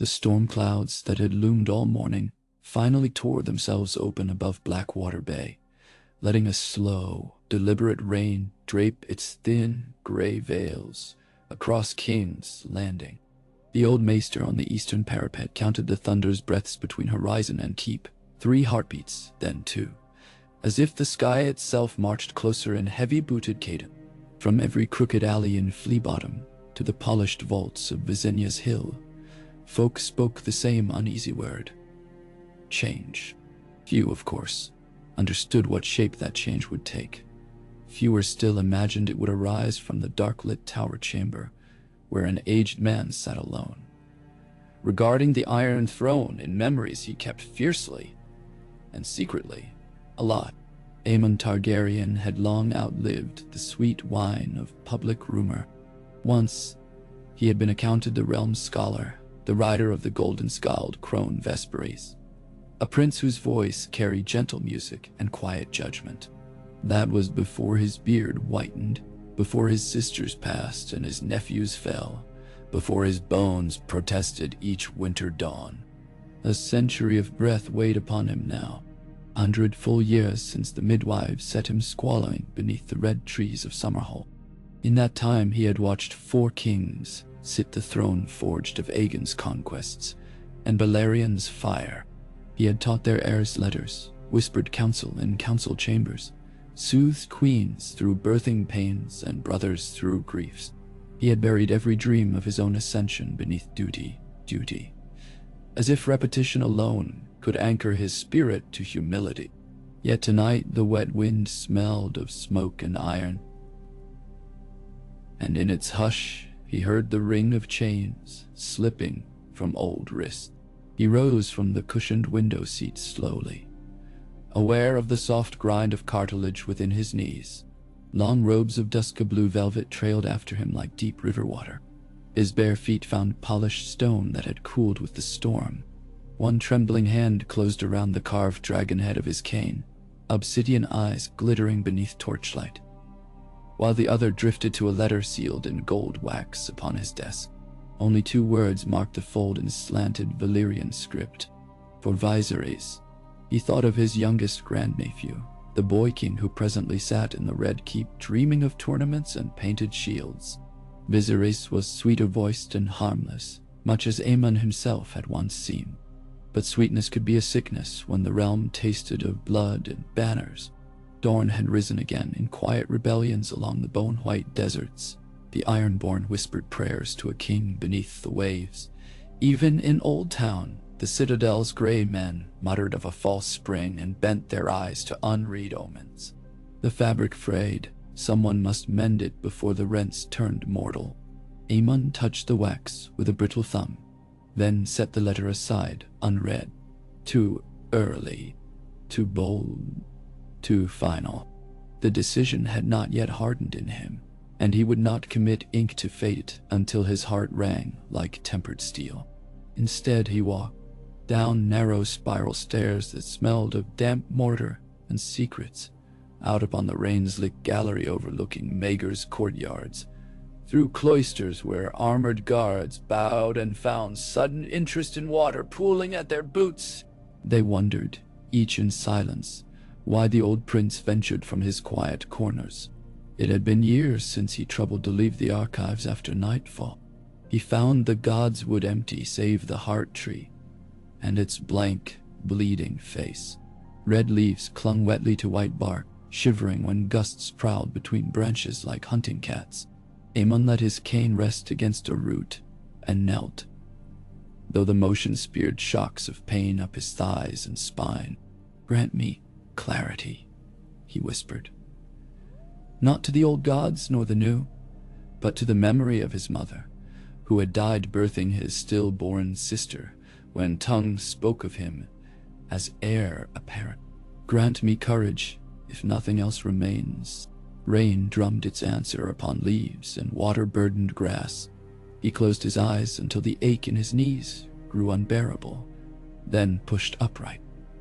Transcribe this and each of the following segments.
The storm clouds that had loomed all morning finally tore themselves open above Blackwater Bay, letting a slow, deliberate rain drape its thin, gray veils across King's Landing. The old maester on the eastern parapet counted the thunder's breaths between horizon and keep, 3 heartbeats, then 2, as if the sky itself marched closer in heavy-booted cadence. From every crooked alley in Flea Bottom to the polished vaults of Visenia's Hill, folk spoke the same uneasy word: change. Few, of course, understood what shape that change would take. Fewer still imagined it would arise from the dark-lit tower chamber where an aged man sat alone, regarding the Iron Throne in memories he kept fiercely and secretly alive. AEMON Targaryen had long outlived the sweet wine of public rumor. Once, he had been accounted the realm's scholar, the rider of the golden-scaled crone Vesperies, a prince whose voice carried gentle music and quiet judgment. That was before his beard whitened, before his sisters passed and his nephews fell, before his bones protested each winter dawn. A century of breath weighed upon him now, 100 full years since the midwives set him squalling beneath the red trees of Summerhall. In that time he had watched 4 kings sit the throne forged of Aegon's conquests and Balerion's fire. He had taught their heirs letters, whispered counsel in council chambers, soothed queens through birthing pains and brothers through griefs. He had buried every dream of his own ascension beneath duty, as if repetition alone could anchor his spirit to humility. Yet tonight the wet wind smelled of smoke and iron, and in its hush he heard the ring of chains slipping from old wrists. He rose from the cushioned window seat slowly, aware of the soft grind of cartilage within his knees. Long robes of dusky blue velvet trailed after him like deep river water. His bare feet found polished stone that had cooled with the storm. One trembling hand closed around the carved dragon head of his cane, obsidian eyes glittering beneath torchlight, while the other drifted to a letter sealed in gold wax upon his desk. Only 2 words marked the fold in slanted Valyrian script: for Viserys. He thought of his youngest grandnephew, the boy king who presently sat in the Red Keep dreaming of tournaments and painted shields. Viserys was sweeter-voiced and harmless, much as Aemon himself had once seemed. But sweetness could be a sickness when the realm tasted of blood and banners. Dawn had risen again in quiet rebellions along the bone-white deserts. The Ironborn whispered prayers to a king beneath the waves. Even in Old Town, the Citadel's grey men muttered of a false spring and bent their eyes to unread omens. The fabric frayed. Someone must mend it before the rents turned mortal. Aemon touched the wax with a brittle thumb, then set the letter aside, unread. Too early, too bold, too final. The decision had not yet hardened in him, and he would not commit ink to fate until his heart rang like tempered steel. Instead, he walked down narrow spiral stairs that smelled of damp mortar and secrets, out upon the rain-slick gallery overlooking Maegor's courtyards, through cloisters where armored guards bowed and found sudden interest in water pooling at their boots. They wondered, each in silence, why the old prince ventured from his quiet corners. It had been years since he troubled to leave the archives after nightfall. He found the gods would empty save the heart tree and its blank, bleeding face. Red leaves clung wetly to white bark, shivering when gusts prowled between branches like hunting cats. Aemon let his cane rest against a root and knelt, though the motion speared shocks of pain up his thighs and spine. "Grant me clarity," he whispered. Not to the old gods nor the new, but to the memory of his mother, who had died birthing his stillborn sister when tongues spoke of him as heir apparent. "Grant me courage, if nothing else remains." Rain drummed its answer upon leaves and water-burdened grass. He closed his eyes until the ache in his knees grew unbearable, then pushed upright.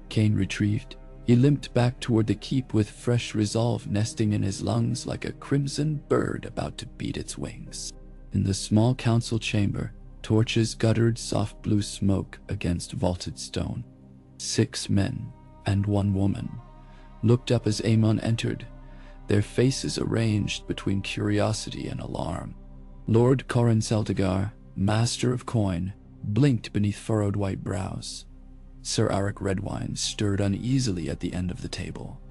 Cane retrieved, he limped back toward the keep with fresh resolve nesting in his lungs like a crimson bird about to beat its wings. In the small council chamber, Torches guttered soft blue smoke against vaulted stone. 6 men and 1 woman looked up as AEMON entered, their faces arranged between curiosity and alarm. Lord Corin Celtigar, master of coin, blinked beneath furrowed white brows. Sir Aric Redwine stirred uneasily at the end of the table,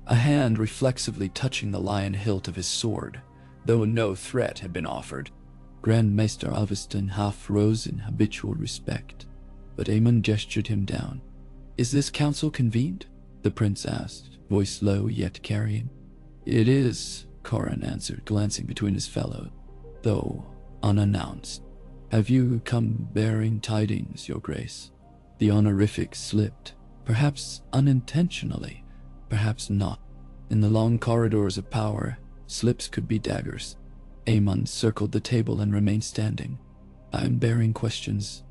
a hand reflexively touching the lion hilt of his sword, though no threat had been offered. Grand Maester Alveston half rose in habitual respect, but AEMON gestured him down. "Is this council convened?" the prince asked, voice low yet carrying. "It is," Corin answered, glancing between his fellows, "though unannounced. Have you come bearing tidings, your grace?" The honorific slipped, perhaps unintentionally, perhaps not. In the long corridors of power, slips could be daggers. AEMON circled the table and remained standing. "I am bearing questions.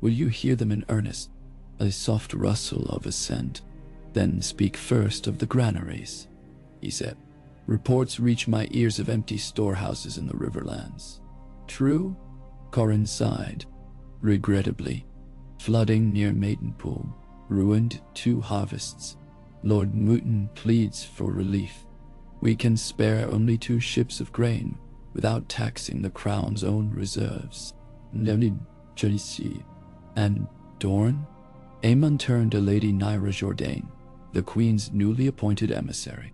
Will you hear them in earnest?" A soft rustle of assent. "Then speak first of the granaries," he said. "Reports reach my ears of empty storehouses in the Riverlands." "True?" Corin sighed. "Regrettably. Flooding near Maidenpool ruined 2 harvests. Lord Mooton pleads for relief. We can spare only 2 ships of grain without taxing the crown's own reserves." "And Dorne?" AEMON turned to Lady Nyra Jourdain, the queen's newly appointed emissary.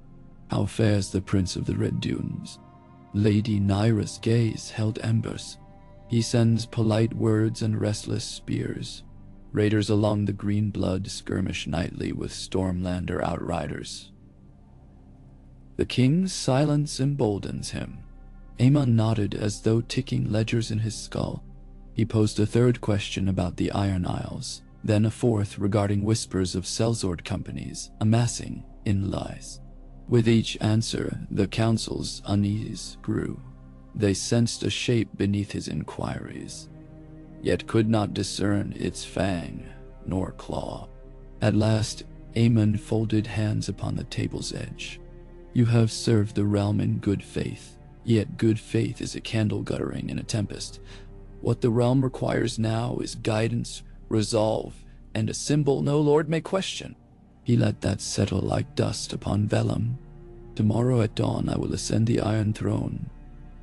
"How fares the Prince of the Red Dunes?" Lady Nyra's gaze held embers. "He sends polite words and restless spears. Raiders along the Green Blood skirmish nightly with Stormlander outriders." The king's silence emboldens him. AEMON nodded as though ticking ledgers in his skull. He posed a 3rd question about the Iron Isles, then a 4th regarding whispers of sellsword companies amassing in lies. With each answer, the council's unease grew. They sensed a shape beneath his inquiries, yet could not discern its fang nor claw. At last, AEMON folded hands upon the table's edge. "You have served the realm in good faith, yet good faith is a candle guttering in a tempest. What the realm requires now is guidance, resolve, and a symbol no lord may question." He let that settle like dust upon vellum. "Tomorrow at dawn I will ascend the Iron Throne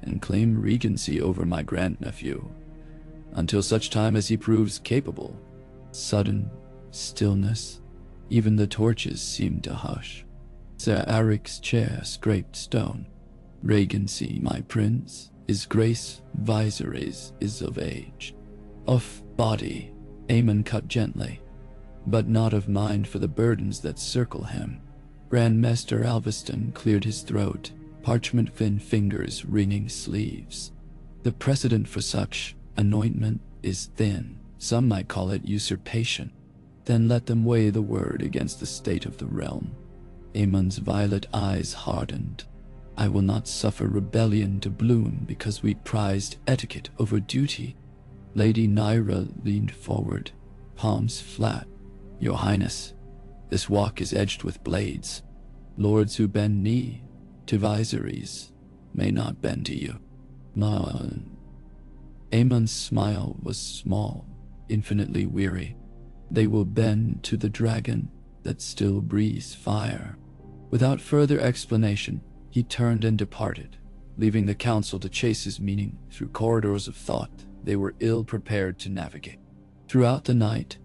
and claim regency over my grandnephew. Until such time as he proves capable." Sudden stillness. Even the torches seemed to hush. Sir Aric's chair scraped stone. "Regency, my prince, is grace, viceries is of age. Of body," AEMON cut gently, "but not of mind for the burdens that circle him." Grand Maester Alveston cleared his throat, parchment-thin fingers wringing sleeves. "The precedent for such anointment is thin. Some might call it usurpation. Then let them weigh the word against the state of the realm." AEMON's violet eyes hardened. "I will not suffer rebellion to bloom because we prized etiquette over duty." Lady Nyra leaned forward, palms flat. "Your Highness, this walk is edged with blades. Lords who bend knee to viceries may not bend to you." AEMON's smile was small, infinitely weary. "They will bend to the dragon that still breathes fire." Without further explanation, he turned and departed, leaving the council to chase his meaning through corridors of thought they were ill-prepared to navigate. Throughout the night,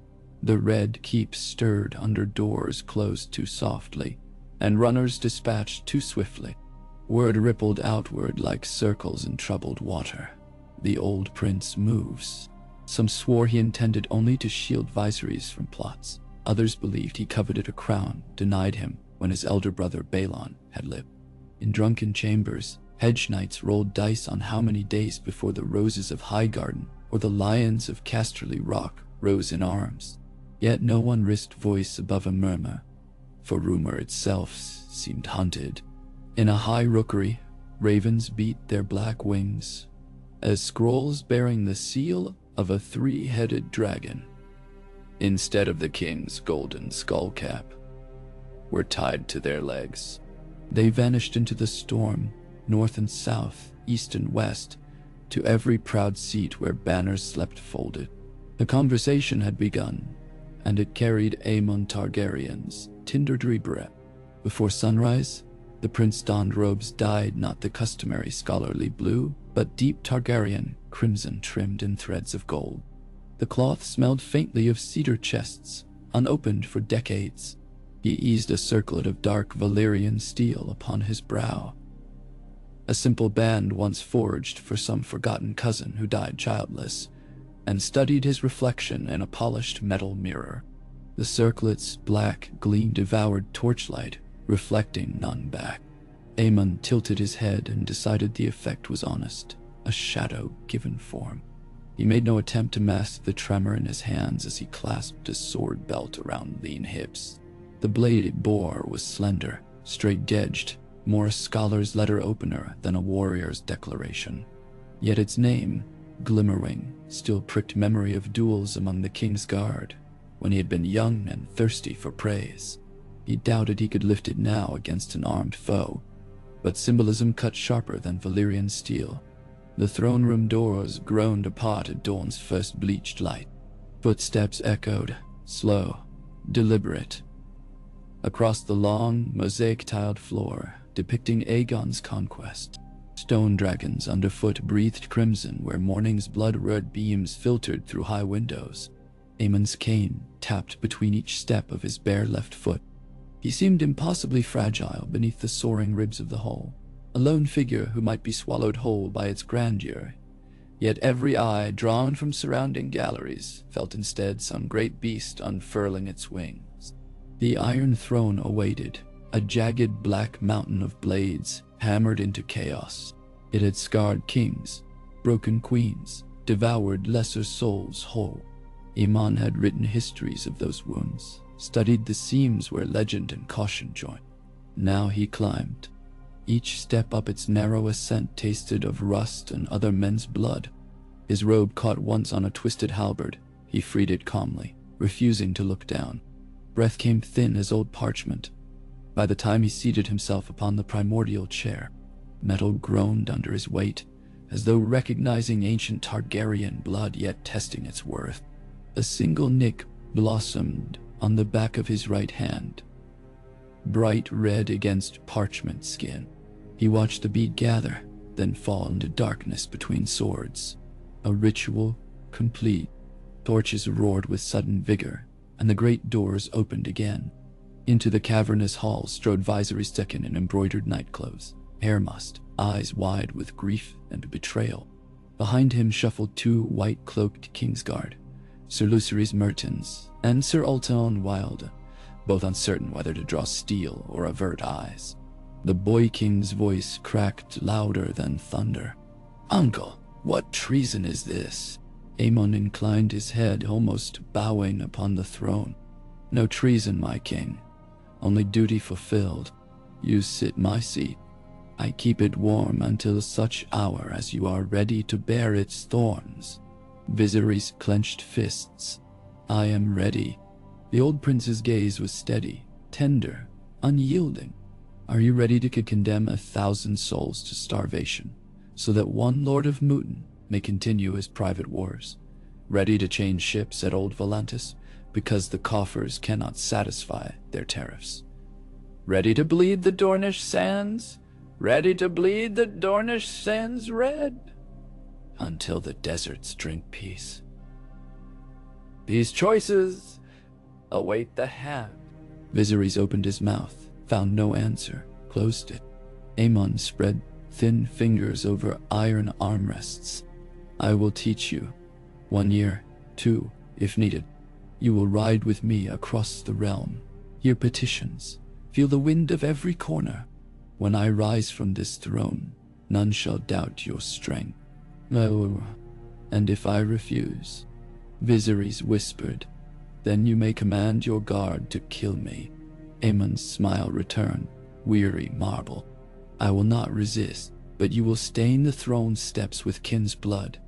the Red Keep stirred under doors closed too softly, and runners dispatched too swiftly. Word rippled outward like circles in troubled water. "The old prince moves." Some swore he intended only to shield viceries from plots. Others believed he coveted a crown denied him when his elder brother Balon had lived. In drunken chambers, hedge knights rolled dice on how many days before the roses of Highgarden or the lions of Casterly Rock rose in arms. Yet no one risked voice above a murmur, for rumor itself seemed hunted. In a high rookery, ravens beat their black wings, as scrolls bearing the seal of a 3-headed dragon, instead of the king's golden skullcap, were tied to their legs. They vanished into the storm, north and south, east and west, to every proud seat where banners slept folded. The conversation had begun, and it carried AEMON Targaryen's tindery breath. Before sunrise, the prince donned robes dyed not the customary scholarly blue, but deep Targaryen crimson trimmed in threads of gold. The cloth smelled faintly of cedar chests, unopened for decades. He eased a circlet of dark Valyrian steel upon his brow, a simple band once forged for some forgotten cousin who died childless, and studied his reflection in a polished metal mirror. The circlet's black gleam devoured torchlight, reflecting none back. AEMON tilted his head and decided the effect was honest, a shadow given form. He made no attempt to mask the tremor in his hands as he clasped his sword belt around lean hips. The blade it bore was slender, straight-edged, more a scholar's letter opener than a warrior's declaration. Yet its name, Glimmerwing, still pricked memory of duels among the king's guard, when he had been young and thirsty for praise. He doubted he could lift it now against an armed foe, but symbolism cut sharper than Valyrian steel. The throne room doors groaned apart at dawn's first bleached light. Footsteps echoed, slow, deliberate, across the long, mosaic-tiled floor, depicting Aegon's conquest. Stone dragons underfoot breathed crimson where morning's blood-red beams filtered through high windows. AEMON's cane tapped between each step of his bare left foot. He seemed impossibly fragile beneath the soaring ribs of the hall, a lone figure who might be swallowed whole by its grandeur. Yet every eye drawn from surrounding galleries felt instead some great beast unfurling its wings. The Iron Throne awaited, a jagged black mountain of blades hammered into chaos. It had scarred kings, broken queens, devoured lesser souls whole. AEMON had written histories of those wounds, studied the seams where legend and caution joined. Now he climbed. Each step up its narrow ascent tasted of rust and other men's blood. His robe caught once on a twisted halberd. He freed it calmly, refusing to look down. Breath came thin as old parchment. By the time he seated himself upon the primordial chair, metal groaned under his weight, as though recognizing ancient Targaryen blood yet testing its worth. A single nick blossomed on the back of his right hand, bright red against parchment skin. He watched the bead gather, then fall into darkness between swords. A ritual complete. Torches roared with sudden vigor, and the great doors opened again. Into the cavernous hall strode Viserys II in embroidered nightclothes, hair mussed, eyes wide with grief and betrayal. Behind him shuffled two white-cloaked Kingsguard, Sir Lucerys Mertens and Sir Ultone Wilde, both uncertain whether to draw steel or avert eyes. The boy king's voice cracked louder than thunder. "Uncle, what treason is this?" AEMON inclined his head, almost bowing upon the throne. "No treason, my king. Only duty fulfilled. You sit my seat. I keep it warm until such hour as you are ready to bear its thorns." Viserys clenched fists. "I am ready." The old prince's gaze was steady, tender, unyielding. "Are you ready to condemn 1,000 souls to starvation, so that one Lord of Mutin may continue his private wars? Ready to change ships at Old Volantis, because the coffers cannot satisfy their tariffs? Ready to bleed the Dornish sands? Ready to bleed the Dornish sands red? Until the deserts drink peace. These choices await the hand." Viserys opened his mouth, found no answer, closed it. AEMON spread thin fingers over iron armrests. "I will teach you. 1 year, 2, if needed. You will ride with me across the realm, hear petitions, feel the wind of every corner. When I rise from this throne, none shall doubt your strength. Oh, and if I refuse," Viserys whispered, "then you may command your guard to kill me." AEMON's smile returned, weary marble. "I will not resist, but you will stain the throne steps with kin's blood,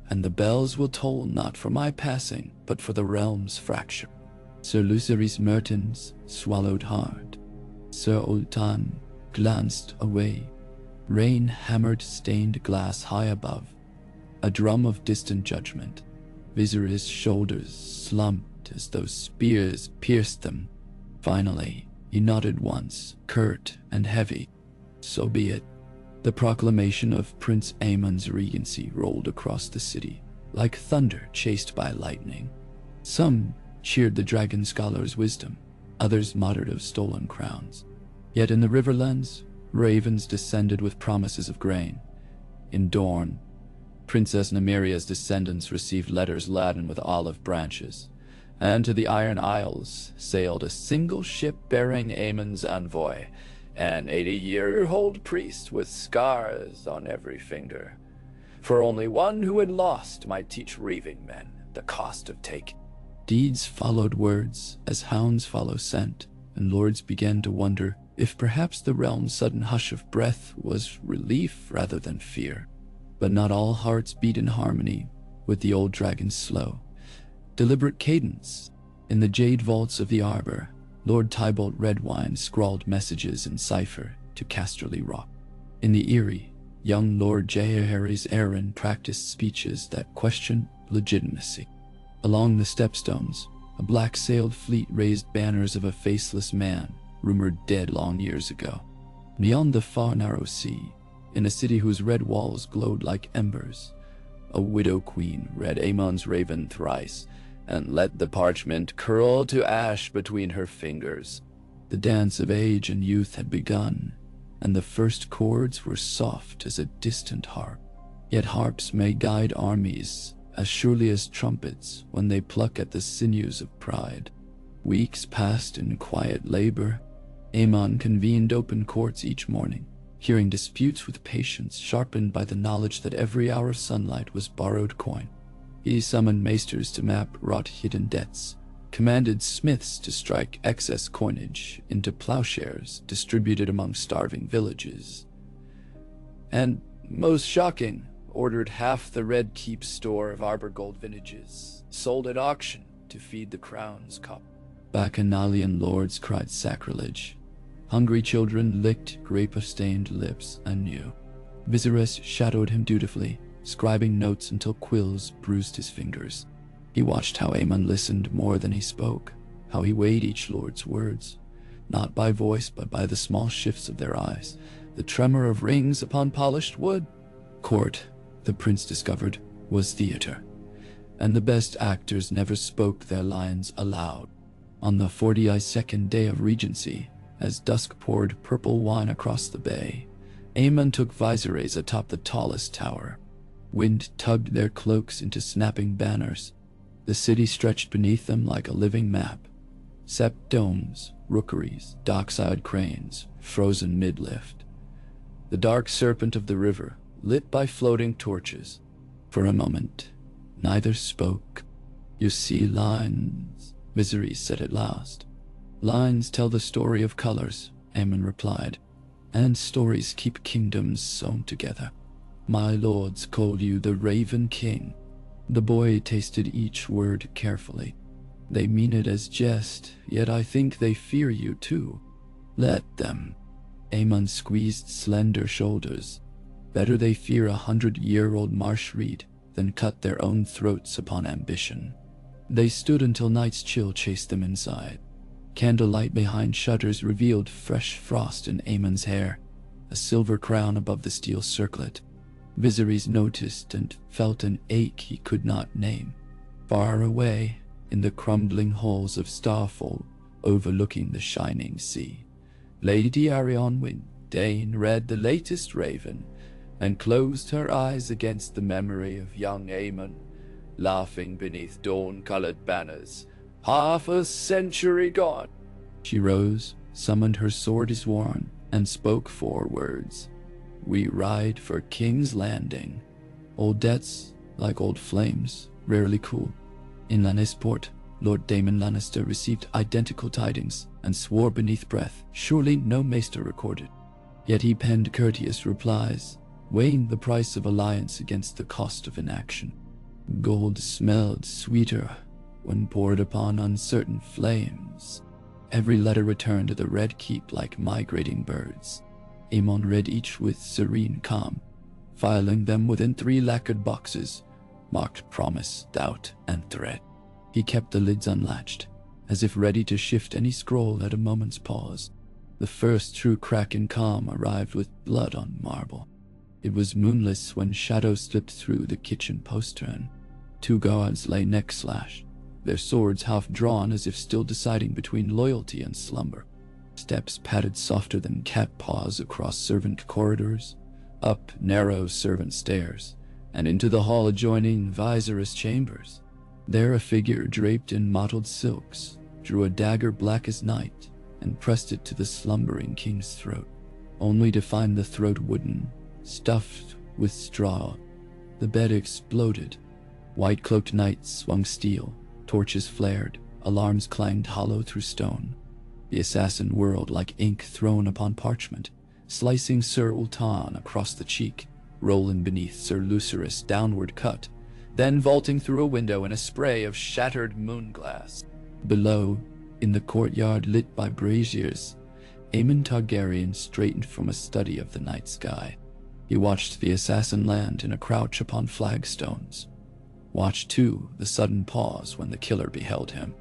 and the bells will toll not for my passing, but for the realm's fracture." Sir Lucerys Mertens swallowed hard. Sir Ultan glanced away. Rain hammered stained glass high above, a drum of distant judgment. Viserys' shoulders slumped as though spears pierced them. Finally, he nodded once, curt and heavy. So be it. The proclamation of Prince Aemon's regency rolled across the city, like thunder chased by lightning. Some cheered the dragon scholar's wisdom, others muttered of stolen crowns. Yet in the Riverlands, ravens descended with promises of grain. In Dorne, Princess Nymeria's descendants received letters laden with olive branches, and to the Iron Isles sailed a single ship bearing Aemon's envoy, an 80-year-old priest with scars on every finger. For only one who had lost might teach reaving men the cost of take. Deeds followed words, as hounds follow scent, and lords began to wonder if perhaps the realm's sudden hush of breath was relief rather than fear. But not all hearts beat in harmony with the old dragon's slow, deliberate cadence. In the jade vaults of the arbor, Lord Tybalt Redwine scrawled messages in cipher to Casterly Rock. In the Eyrie, young Lord Jaehaerys Arryn practiced speeches that questioned legitimacy. Along the stepstones, a black-sailed fleet raised banners of a faceless man, rumored dead long years ago. Beyond the far narrow sea, in a city whose red walls glowed like embers, a widow queen read Aemon's raven thrice, and let the parchment curl to ash between her fingers. The dance of age and youth had begun, and the first chords were soft as a distant harp. Yet harps may guide armies as surely as trumpets when they pluck at the sinews of pride. Weeks passed in quiet labor. Aemon convened open courts each morning, hearing disputes with patience sharpened by the knowledge that every hour of sunlight was borrowed coin. He summoned maesters to map wrought hidden debts, commanded smiths to strike excess coinage into plowshares distributed among starving villages, and, most shocking, ordered half the Red Keep store of Arbor Gold vintages, sold at auction to feed the crown's cup. Bacchanalian lords cried sacrilege. Hungry children licked grape-stained lips anew. Viserys shadowed him dutifully, scribing notes until quills bruised his fingers. He watched how Aemon listened more than he spoke, how he weighed each lord's words, not by voice but by the small shifts of their eyes, the tremor of rings upon polished wood. Court, the prince discovered, was theater, and the best actors never spoke their lines aloud. On the 42nd day of Regency, as dusk poured purple wine across the bay, Aemon took Viserys atop the tallest tower. Wind tugged their cloaks into snapping banners. The city stretched beneath them like a living map. Sept domes, rookeries, dockside cranes, frozen mid-lift. The dark serpent of the river, lit by floating torches. For a moment, neither spoke. "You see lines," Viserys said at last. "Lines tell the story of colors," Aemon replied, "and stories keep kingdoms sewn together. My lords call you the Raven King." The boy tasted each word carefully. "They mean it as jest, yet I think they fear you too." "Let them." Aemon squeezed slender shoulders. "Better they fear 100-year-old marsh reed than cut their own throats upon ambition." They stood until night's chill chased them inside. Candlelight behind shutters revealed fresh frost in Aemon's hair, a silver crown above the steel circlet. Viserys noticed and felt an ache he could not name. Far away, in the crumbling halls of Starfall, overlooking the shining sea, Lady Arryn Dane read the latest Raven and closed her eyes against the memory of young Aemon, laughing beneath dawn-colored banners, half a century gone. She rose, summoned her sword as worn, and spoke 4 words. "We ride for King's Landing." Old debts, like old flames, rarely cool. In Lannisport, Lord Daemon Lannister received identical tidings and swore beneath breath, surely no maester recorded. Yet he penned courteous replies, weighing the price of alliance against the cost of inaction. Gold smelled sweeter when poured upon uncertain flames. Every letter returned to the Red Keep like migrating birds. Aemon read each with serene calm. filing them within 3 lacquered boxes, marked promise, doubt, and threat. He kept the lids unlatched, as if ready to shift any scroll at a moment's pause. The first true crack in calm arrived with blood on marble. It was moonless when shadows slipped through the kitchen postern. 2 guards lay neck-slashed, their swords half drawn as if still deciding between loyalty and slumber. Steps padded softer than cat paws across servant corridors, up narrow servant stairs, and into the hall adjoining Viziris' chambers. There a figure draped in mottled silks drew a dagger black as night and pressed it to the slumbering king's throat, only to find the throat wooden, stuffed with straw. The bed exploded. White-cloaked knights swung steel, torches flared, alarms clanged hollow through stone. The assassin whirled like ink thrown upon parchment, slicing Sir Ultan across the cheek, rolling beneath Sir Lucerus' downward cut, then vaulting through a window in a spray of shattered moonglass. Below, in the courtyard lit by braziers, AEMON Targaryen straightened from a study of the night sky. He watched the assassin land in a crouch upon flagstones. Watched, too, the sudden pause when the killer beheld him.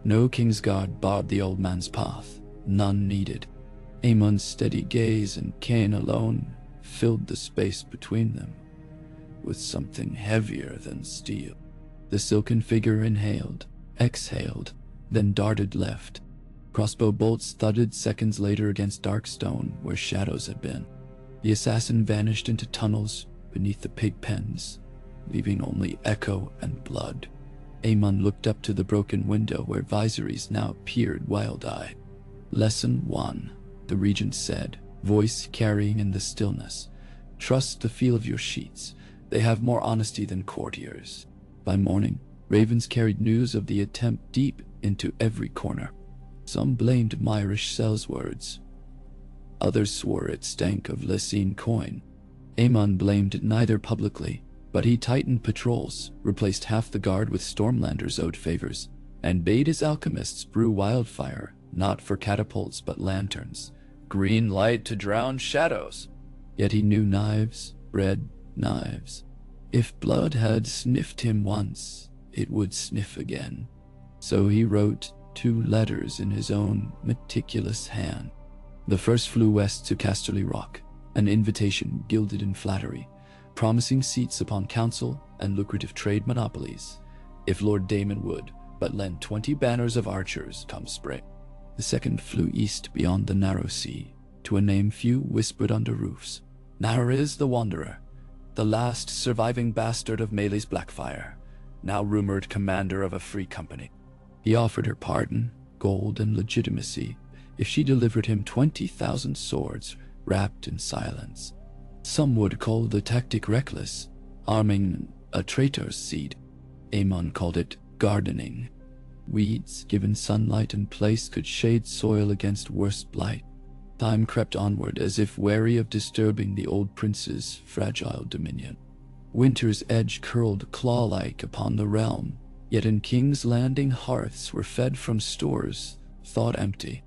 No Kingsguard barred the old man's path, none needed. AEMON's steady gaze and cane alone filled the space between them with something heavier than steel. The silken figure inhaled, exhaled, then darted left. Crossbow bolts thudded seconds later against dark stone where shadows had been. The assassin vanished into tunnels beneath the pig pens, leaving only echo and blood. AEMON looked up to the broken window where Viserys now peered wild-eyed. Lesson 1, the regent said, voice carrying in the stillness. Trust the feel of your sheets. They have more honesty than courtiers. By morning, ravens carried news of the attempt deep into every corner. Some blamed Myrish Sel's words. Others swore it stank of Lysine coin. AEMON blamed neither publicly, but he tightened patrols, replaced half the guard with Stormlanders owed favors, and bade his alchemists brew wildfire, not for catapults but lanterns. Green light to drown shadows. Yet he knew knives bred knives. If blood had sniffed him once, it would sniff again. So he wrote 2 letters in his own meticulous hand. The first flew west to Casterly Rock, an invitation gilded in flattery, promising seats upon council and lucrative trade monopolies, if Lord Daemon would but lend 20 banners of archers come spring. The second flew east beyond the narrow sea, to a name few whispered under roofs. Nahariz the Wanderer, the last surviving bastard of Melee's Blackfire, now rumored commander of a free company. He offered her pardon, gold, and legitimacy if she delivered him 20,000 swords wrapped in silence. Some would call the tactic reckless, arming a traitor's seed. AEMON called it gardening. Weeds, given sunlight and place, could shade soil against worst blight. Time crept onward as if wary of disturbing the old prince's fragile dominion. Winter's edge curled claw-like upon the realm, yet in King's Landing hearths were fed from stores thought empty.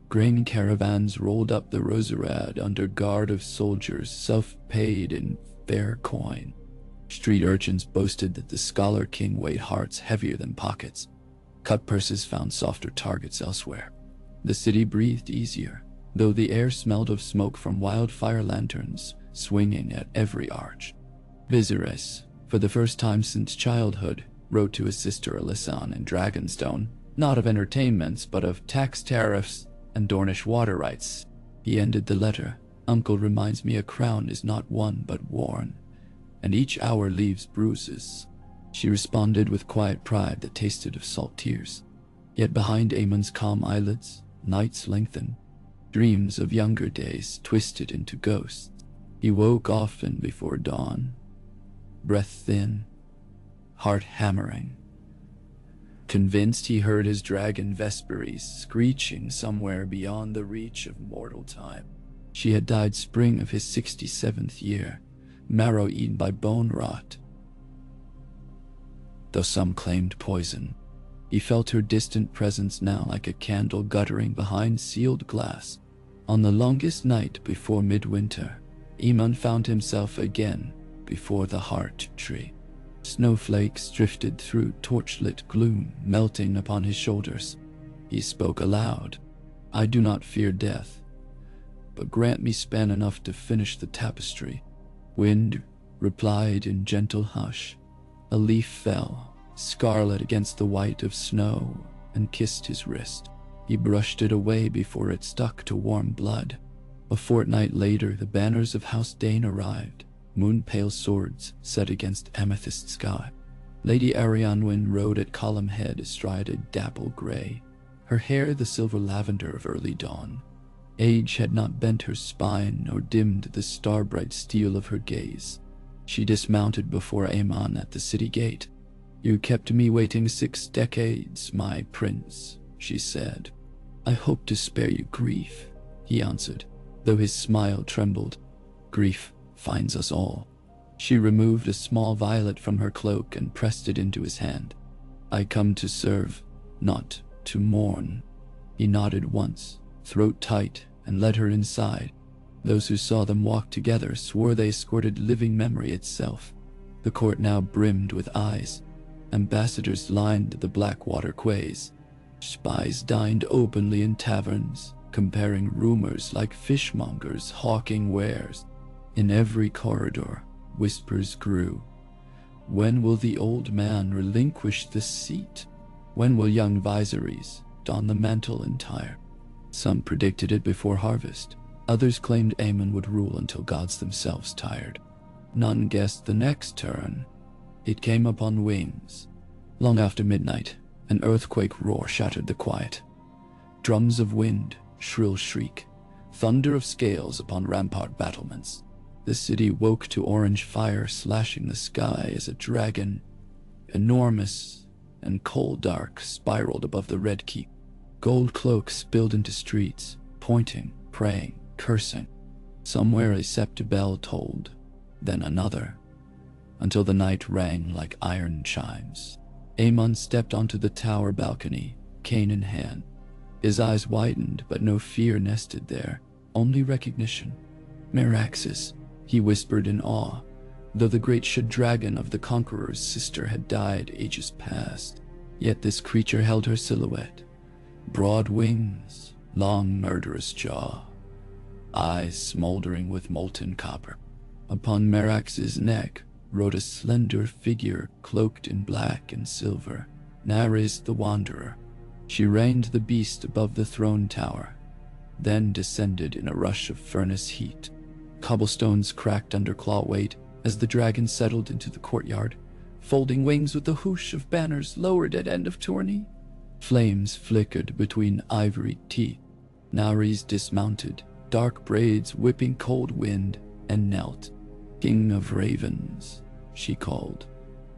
Grain caravans rolled up the Roserad under guard of soldiers self-paid in fair coin. Street urchins boasted that the Scholar King weighed hearts heavier than pockets. Cut purses found softer targets elsewhere. The city breathed easier, though the air smelled of smoke from wildfire lanterns swinging at every arch. Viserys, for the first time since childhood, wrote to his sister Alysanne in Dragonstone, not of entertainments but of tax tariffs and Dornish water rights. He ended the letter, "Uncle reminds me a crown is not won but worn, and each hour leaves bruises." She responded with quiet pride that tasted of salt tears. Yet behind Aemon's calm eyelids, nights lengthened. Dreams of younger days twisted into ghosts. He woke often before dawn, breath thin, heart hammering, convinced he heard his dragon Vesperies screeching somewhere beyond the reach of mortal time. She had died spring of his 67th year, marrow eaten by bone rot. Though some claimed poison, he felt her distant presence now like a candle guttering behind sealed glass. On the longest night before midwinter, AEMON found himself again before the heart tree. Snowflakes drifted through torchlit gloom, melting upon his shoulders. He spoke aloud. "I do not fear death, but grant me span enough to finish the tapestry." Wind replied in gentle hush. A leaf fell, scarlet against the white of snow, and kissed his wrist. He brushed it away before it stuck to warm blood. A fortnight later, the banners of House Dane arrived, moon-pale swords set against amethyst sky. Lady Arianwen rode at column head astride a dapple gray, her hair the silver lavender of early dawn. Age had not bent her spine nor dimmed the star-bright steel of her gaze. She dismounted before AEMON at the city gate. "You kept me waiting 6 decades, my prince," she said. "I hope to spare you grief," he answered, though his smile trembled. "Grief finds us all." She removed a small violet from her cloak and pressed it into his hand. "I come to serve, not to mourn." He nodded once, throat tight, and led her inside. Those who saw them walk together swore they escorted living memory itself. The court now brimmed with eyes. Ambassadors lined the Blackwater quays. Spies dined openly in taverns, comparing rumors like fishmongers hawking wares. In every corridor, whispers grew. When will the old man relinquish the seat? When will young viceroys don the mantle entire? Some predicted it before harvest. Others claimed AEMON would rule until gods themselves tired. None guessed the next turn. It came upon wings. Long after midnight, an earthquake roar shattered the quiet. Drums of wind, shrill shriek, thunder of scales upon rampart battlements. The city woke to orange fire slashing the sky as a dragon, enormous and coal-dark, spiraled above the red keep. Gold cloaks spilled into streets, pointing, praying, cursing. Somewhere a sept bell tolled, then another, until the night rang like iron chimes. AEMON stepped onto the tower balcony, cane in hand. His eyes widened, but no fear nested there, only recognition. "Meraxes," he whispered in awe, though the great dragon of the Conqueror's sister had died ages past. Yet this creature held her silhouette. Broad wings, long murderous jaw, eyes smoldering with molten copper. Upon Merax's neck rode a slender figure cloaked in black and silver, Nares the Wanderer. She reined the beast above the throne tower, then descended in a rush of furnace heat. Cobblestones cracked under claw weight as the dragon settled into the courtyard, folding wings with the whoosh of banners lowered at end of tourney. Flames flickered between ivory teeth. Nares dismounted, dark braids whipping cold wind, and knelt. "King of Ravens," she called,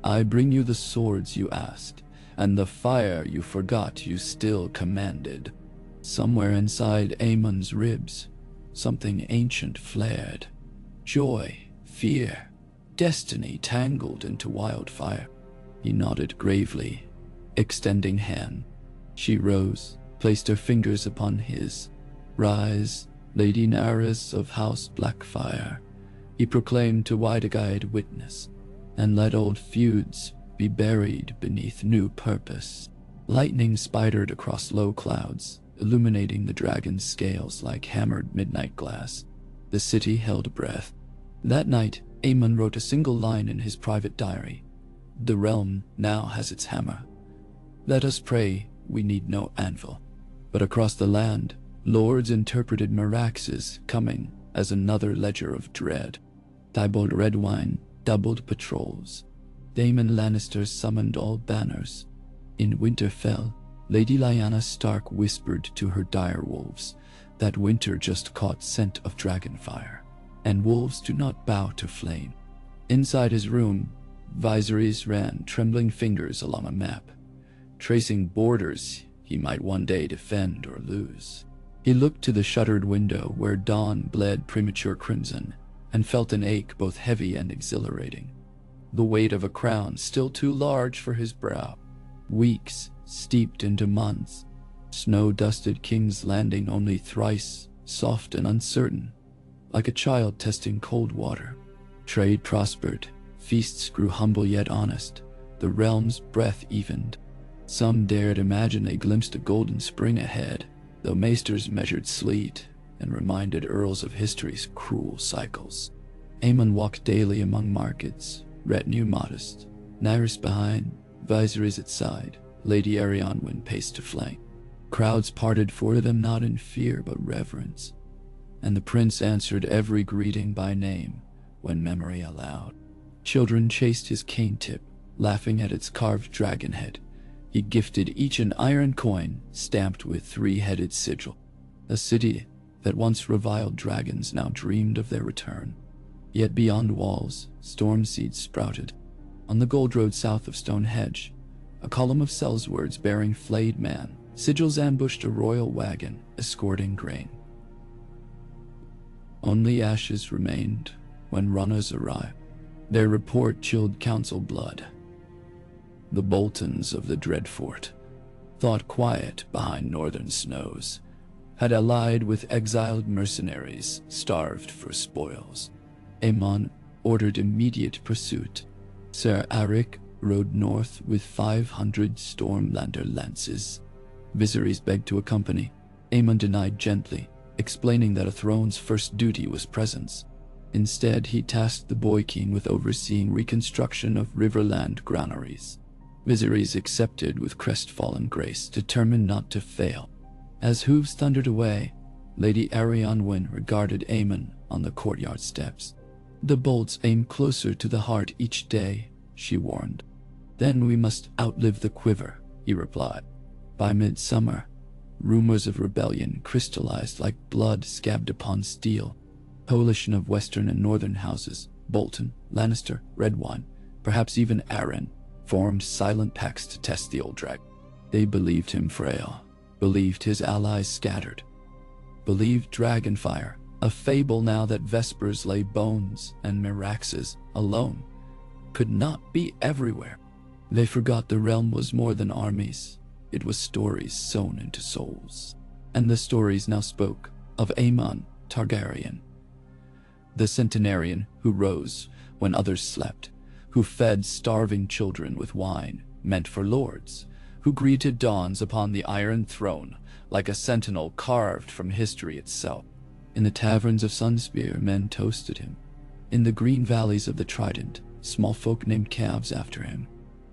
"I bring you the swords you asked, and the fire you forgot you still commanded." Somewhere inside AEMON's ribs, something ancient flared. Joy, fear, destiny tangled into wildfire. He nodded gravely, extending hand. She rose, placed her fingers upon his. "Rise, Lady Nares of House Blackfire," he proclaimed to wide-eyed witness, "and let old feuds be buried beneath new purpose." Lightning spidered across low clouds, illuminating the dragon's scales like hammered midnight glass. The city held breath. That night, AEMON wrote a single line in his private diary. "The realm now has its hammer. Let us pray we need no anvil." But across the land, lords interpreted Merax's coming as another ledger of dread. Thibault Redwine doubled patrols. Daemon Lannister summoned all banners. In Winterfell, Lady Lyanna Stark whispered to her direwolves that winter just caught scent of dragonfire, and wolves do not bow to flame. Inside his room, Viserys ran trembling fingers along a map, tracing borders he might one day defend or lose. He looked to the shuttered window where dawn bled premature crimson, and felt an ache both heavy and exhilarating. The weight of a crown still too large for his brow. Weeks steeped into months. Snow-dusted King's Landing only thrice, soft and uncertain. like a child testing cold water. Trade prospered, feasts grew humble yet honest, the realm's breath evened. Some dared imagine they glimpsed a golden spring ahead, though maesters measured sleet and reminded earls of history's cruel cycles. AEMON walked daily among markets, retinue modest, Nairis behind, visories at side, Lady Arianwen paced to flank. Crowds parted for them not in fear but reverence, and the prince answered every greeting by name when memory allowed. Children chased his cane tip, laughing at its carved dragon head. He gifted each an iron coin stamped with three-headed sigil. A city that once reviled dragons now dreamed of their return. Yet beyond walls, storm seeds sprouted. On the gold road south of Stonehenge, a column of sellswords bearing flayed man, sigils ambushed a royal wagon escorting grain. Only ashes remained when runners arrived. Their report chilled council blood. The Boltons of the dread fort, thought quiet behind northern snows, had allied with exiled mercenaries starved for spoils. AEMON ordered immediate pursuit. Sir Arik rode north with 500 Stormlander lances. Viserys begged to accompany. AEMON denied gently, explaining that a throne's first duty was presence. Instead, he tasked the boy king with overseeing reconstruction of Riverland granaries. Viserys accepted with crestfallen grace, determined not to fail. As hooves thundered away, Lady Arianwen regarded AEMON on the courtyard steps. The bolts aim closer to the heart each day, she warned. Then we must outlive the quiver, he replied. By midsummer, rumors of rebellion crystallized like blood scabbed upon steel. Coalition of western and northern houses, Bolton, Lannister, Redwyne, perhaps even Arryn, formed silent pacts to test the old dragon. They believed him frail, believed his allies scattered, believed Dragonfire, a fable now that Vespers lay bones and Meraxes, alone, could not be everywhere. They forgot the realm was more than armies. It was stories sewn into souls. And the stories now spoke of AEMON Targaryen, the centenarian who rose when others slept, who fed starving children with wine meant for lords, who greeted dawns upon the Iron Throne like a sentinel carved from history itself. In the taverns of Sunspear, men toasted him. In the green valleys of the Trident, small folk named calves after him.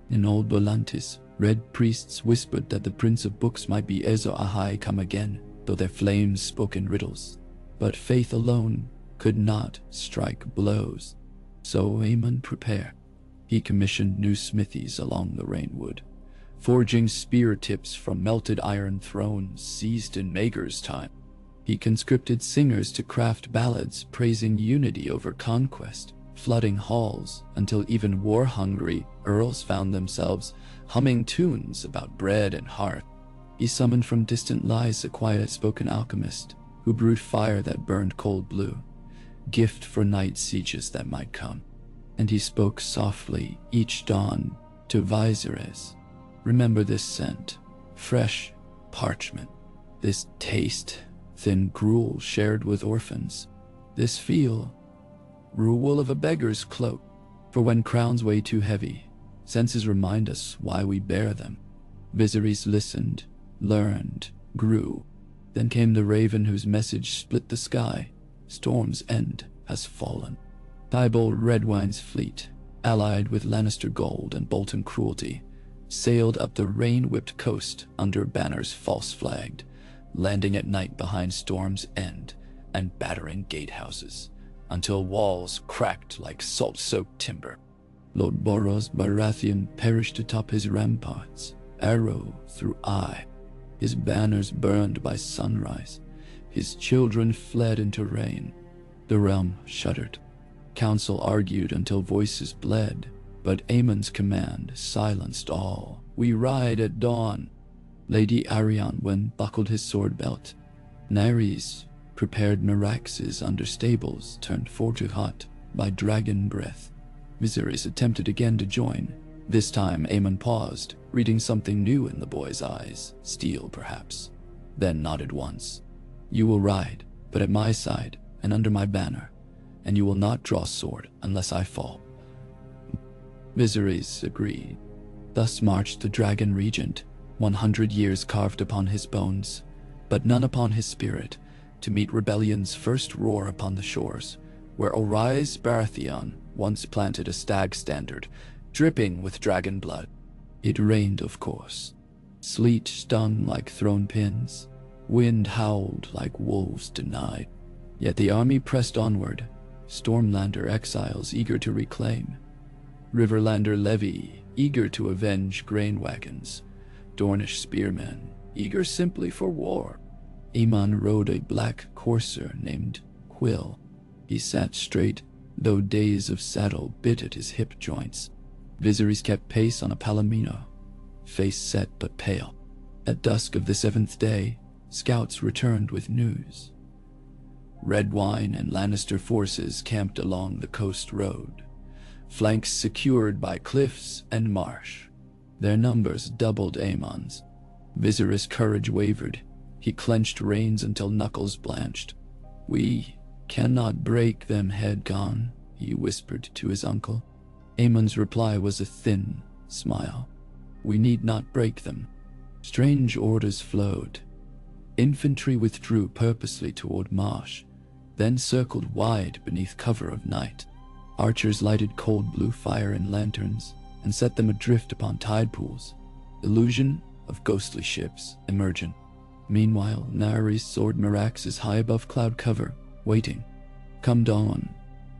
In old Volantis, red priests whispered that the Prince of Books might be Ezo Ahai come again, though their flames spoke in riddles. But faith alone could not strike blows. So AEMON prepared. He commissioned new smithies along the Rainwood, forging spear tips from melted iron thrones seized in Maegor's time. He conscripted singers to craft ballads praising unity over conquest, flooding halls until even war-hungry earls found themselves humming tunes about bread and hearth. He summoned from distant lies a quiet-spoken alchemist who brewed fire that burned cold blue, gift for night sieges that might come. And he spoke softly each dawn to Viserys. Remember this scent, fresh parchment, this taste, thin gruel shared with orphans, this feel, rule of a beggar's cloak. For when crowns weigh too heavy, senses remind us why we bear them. Viserys listened, learned, grew. Then came the raven whose message split the sky. Storm's end has fallen. Thibault Redwyne's fleet, allied with Lannister gold and Bolton cruelty, sailed up the rain-whipped coast under banners false-flagged, landing at night behind Storm's End and battering gatehouses, until walls cracked like salt-soaked timber. Lord Boros Baratheon perished atop his ramparts, arrow through eye, his banners burned by sunrise, his children fled into rain. The realm shuddered. Council argued until voices bled, but AEMON's command silenced all. We ride at dawn. Lady Arianwen buckled his sword belt. Nairis prepared Meraxes under stables turned forge hot by dragon breath. Viserys attempted again to join. This time AEMON paused, reading something new in the boy's eyes, steel perhaps, then nodded once. You will ride, but at my side, and under my banner, and you will not draw sword unless I fall." Viserys agreed. Thus marched the Dragon Regent, 100 years carved upon his bones, but none upon his spirit, to meet rebellion's first roar upon the shores, where Orys Baratheon once planted a stag standard, dripping with dragon blood. It rained, of course. Sleet stung like thrown pins. Wind howled like wolves denied. Yet the army pressed onward, Stormlander exiles eager to reclaim, Riverlander levy eager to avenge grain wagons, Dornish spearmen eager simply for war. Aemon rode a black courser named Quill. He sat straight, though days of saddle bit at his hip joints. Viserys kept pace on a palomino, face set but pale. At dusk of the 7th day, scouts returned with news. Red wine and Lannister forces camped along the coast road, flanks secured by cliffs and marsh. Their numbers doubled Aemon's. Viserys' courage wavered. He clenched reins until knuckles blanched. "We cannot break them head gone," he whispered to his uncle. Aemon's reply was a thin smile. "We need not break them." Strange orders flowed. Infantry withdrew purposely toward marsh, then circled wide beneath cover of night. Archers lighted cold blue fire in lanterns and set them adrift upon tide pools, illusion of ghostly ships emergent. Meanwhile, Nairi's sword Merax is high above cloud cover, waiting. Come dawn,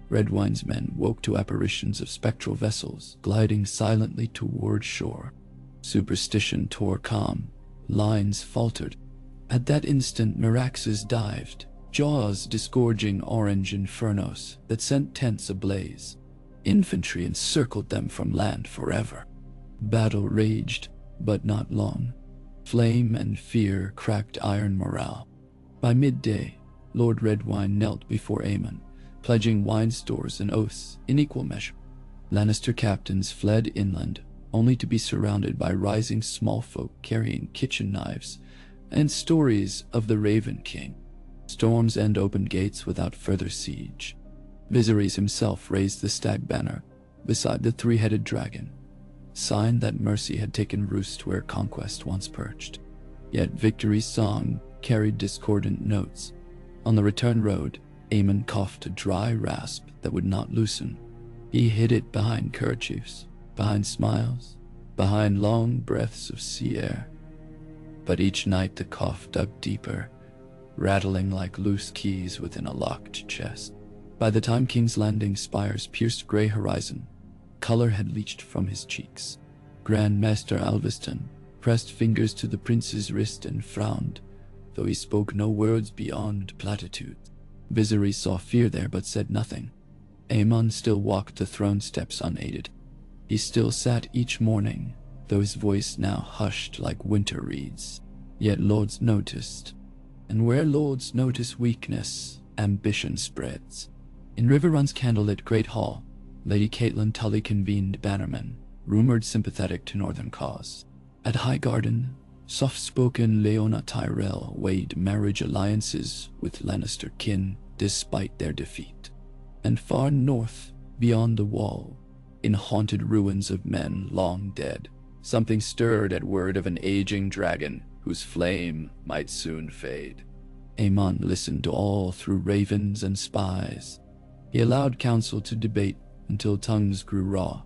Redwine's men woke to apparitions of spectral vessels gliding silently toward shore. Superstition tore calm, lines faltered. At that instant, Meraxes dived, jaws disgorging orange infernos that sent tents ablaze. Infantry encircled them from land forever. Battle raged, but not long. Flame and fear cracked iron morale. By midday, Lord Redwine knelt before Aemon, pledging wine stores and oaths in equal measure. Lannister captains fled inland, only to be surrounded by rising small folk carrying kitchen knives and stories of the Raven King. Storm's End opened gates without further siege. Viserys himself raised the stag banner beside the three-headed dragon, sign that mercy had taken roost where conquest once perched. Yet victory's song carried discordant notes. On the return road, Aemon coughed a dry rasp that would not loosen. He hid it behind kerchiefs, behind smiles, behind long breaths of sea air. But each night the cough dug deeper, rattling like loose keys within a locked chest. By the time King's Landing spires pierced gray horizon, color had leached from his cheeks. Grand Maester Alveston pressed fingers to the prince's wrist and frowned, though he spoke no words beyond platitudes. Viserys saw fear there but said nothing. Aemon still walked the throne steps unaided. He still sat each morning, though his voice now hushed like winter reeds. Yet lords noticed, and where lords notice weakness, ambition spreads. In Riverrun's candlelit Great Hall, Lady Catelyn Tully convened bannermen, rumored sympathetic to Northern cause. At Highgarden, soft-spoken Leona Tyrell weighed marriage alliances with Lannister kin despite their defeat. And far north, beyond the wall, in haunted ruins of men long dead, something stirred at word of an aging dragon whose flame might soon fade. Aemon listened to all through ravens and spies. He allowed counsel to debate until tongues grew raw.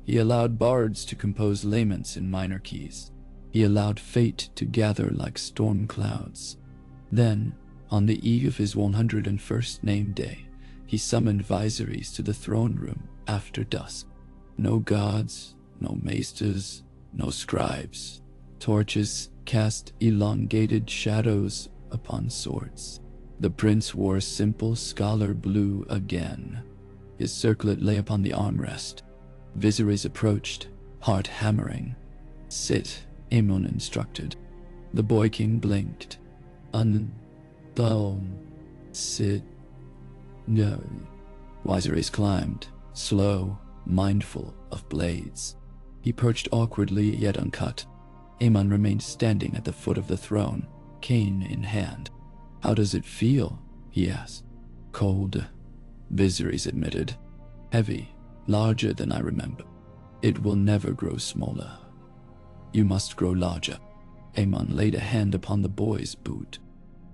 He allowed bards to compose laments in minor keys. He allowed fate to gather like storm clouds. Then, on the eve of his 101st name day, he summoned Viserys to the throne room after dusk. No gods, no maesters, no scribes. Torches cast elongated shadows upon swords. The prince wore simple scholar blue again. His circlet lay upon the armrest. Viserys approached, heart hammering. "Sit," Aemon instructed. The boy king blinked. Sit. No." Viserys climbed, slow, mindful of blades. He perched awkwardly yet uncut. Aemon remained standing at the foot of the throne, cane in hand. "How does it feel?" he asked. Cold, Viserys admitted. Heavy, larger than I remember. It will never grow smaller. You must grow larger. AEMON laid a hand upon the boy's boot.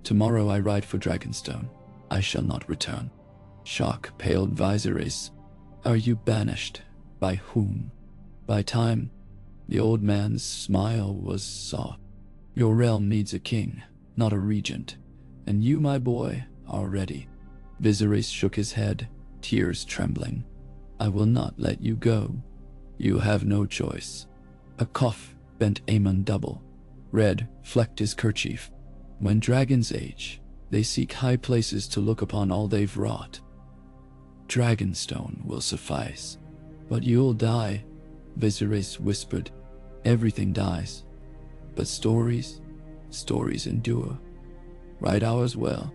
Tomorrow I ride for Dragonstone. I shall not return. Shock paled Viserys. Are you banished? By whom? By time? The old man's smile was soft. Your realm needs a king, not a regent. And you, my boy, are ready. Viserys shook his head, tears trembling. I will not let you go. You have no choice. A cough bent AEMON double. Red flecked his kerchief. When dragons age, they seek high places to look upon all they've wrought. Dragonstone will suffice. But you'll die, Viserys whispered. Everything dies. But stories endure. Right ours will.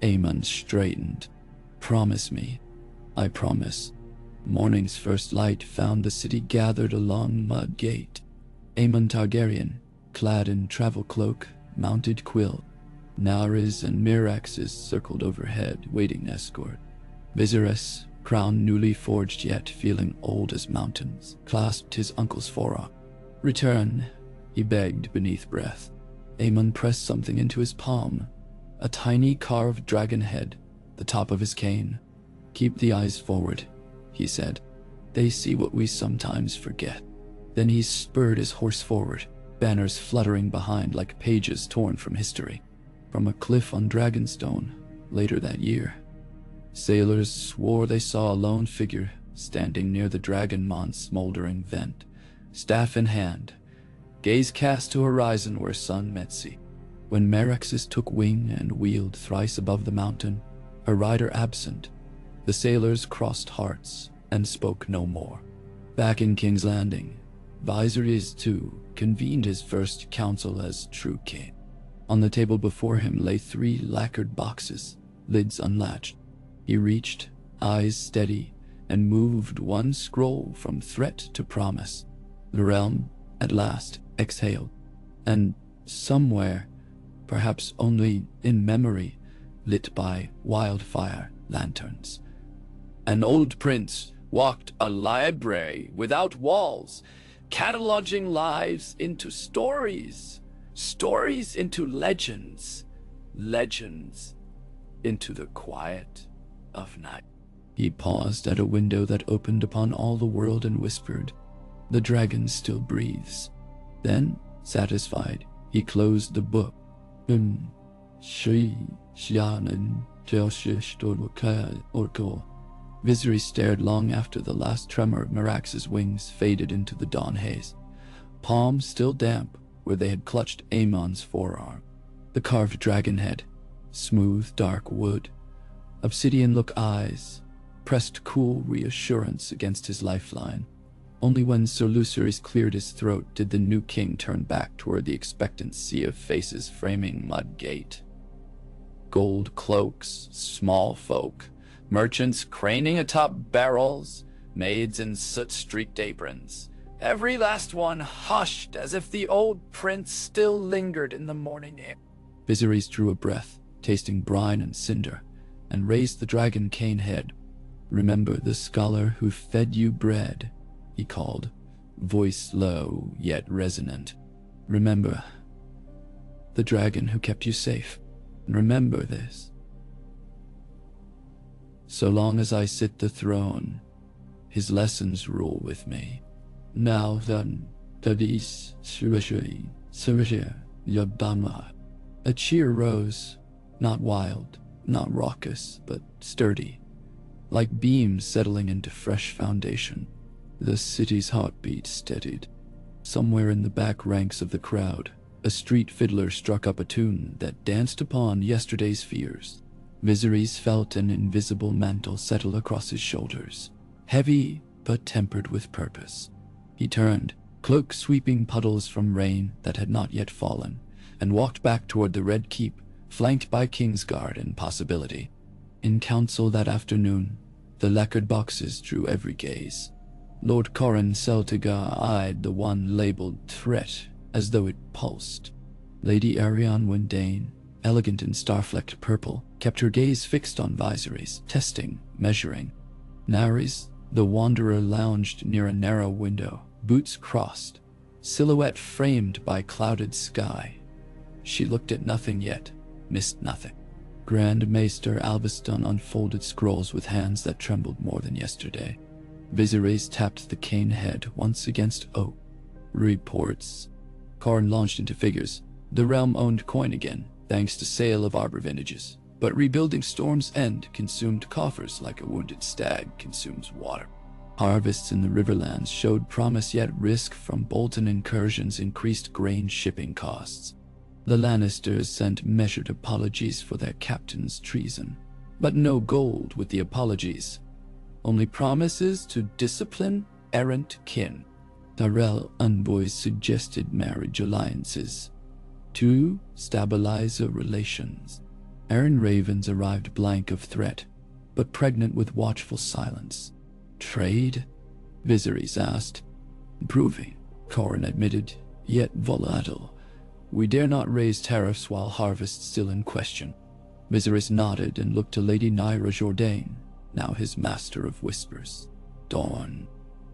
AEMON straightened. Promise me. I promise. Morning's first light found the city gathered along Mud Gate. AEMON Targaryen, clad in travel cloak, mounted quill. Naris and Miraxes circled overhead, waiting escort. Viserys, crown newly forged yet feeling old as mountains, clasped his uncle's forearm. Return, he begged beneath breath. AEMON pressed something into his palm. A tiny carved dragon head, the top of his cane. Keep the eyes forward, he said. They see what we sometimes forget. Then he spurred his horse forward, banners fluttering behind like pages torn from history. From a cliff on Dragonstone, later that year, sailors swore they saw a lone figure standing near the Dragonmon's smoldering vent, staff in hand, gaze cast to horizon where sun met sea. When Meraxes took wing and wheeled thrice above the mountain, her rider absent, the sailors crossed hearts and spoke no more. Back in King's Landing, Viserys too convened his first council as true king. On the table before him lay 3 lacquered boxes, lids unlatched. He reached, eyes steady, and moved one scroll from threat to promise. The realm, at last, exhaled, and somewhere, perhaps only in memory, lit by wildfire lanterns, an old prince walked a library without walls, cataloging lives into stories, stories into legends, legends into the quiet of night. He paused at a window that opened upon all the world and whispered, "The dragon still breathes." Then, satisfied, he closed the book. Viserys stared long after the last tremor of Merax's wings faded into the dawn haze. Palms still damp where they had clutched AEMON's forearm. The carved dragon head, smooth dark wood, obsidian-look eyes, pressed cool reassurance against his lifeline. Only when Sir Lucerys cleared his throat did the new king turn back toward the expectant sea of faces framing Mud Gate. Gold cloaks, small folk, merchants craning atop barrels, maids in soot-streaked aprons. Every last one hushed as if the old prince still lingered in the morning air. Viserys drew a breath, tasting brine and cinder, and raised the dragon cane head. "Remember the scholar who fed you bread," he called, voice low yet resonant. "Remember the dragon who kept you safe. And remember this. So long as I sit the throne, his lessons rule with me. Now then, Tadis Surashri, Yabama." A cheer rose, not wild, not raucous, but sturdy, like beams settling into fresh foundation. The city's heartbeat steadied. Somewhere in the back ranks of the crowd, a street fiddler struck up a tune that danced upon yesterday's fears. Viserys felt an invisible mantle settle across his shoulders, heavy but tempered with purpose. He turned, cloak sweeping puddles from rain that had not yet fallen, and walked back toward the Red Keep, flanked by Kingsguard and Possibility. In council that afternoon, the lacquered boxes drew every gaze. Lord Corran Celtigar eyed the one labeled threat as though it pulsed. Lady Arianne Wendane, elegant in star-flecked purple, kept her gaze fixed on Viserys, testing, measuring. Naris, the wanderer, lounged near a narrow window, boots crossed, silhouette framed by clouded sky. She looked at nothing yet, missed nothing. Grand Maester Alveston unfolded scrolls with hands that trembled more than yesterday. Viserys tapped the cane head once against oak. Reports. Karn launched into figures. The realm owned coin again, thanks to sale of arbor vintages. But rebuilding Storm's End consumed coffers like a wounded stag consumes water. Harvests in the Riverlands showed promise, yet risk from Bolton incursions increased grain shipping costs. The Lannisters sent measured apologies for their captain's treason, but no gold with the apologies. Only promises to discipline errant kin. Tyrell envoys suggested marriage alliances to stabilize relations. Aaron Ravens arrived blank of threat, but pregnant with watchful silence. Trade? Viserys asked. Improving, Corin admitted, yet volatile. We dare not raise tariffs while harvest still in question. Viserys nodded and looked to Lady Nyra Jourdain, now his master of whispers. Dawn.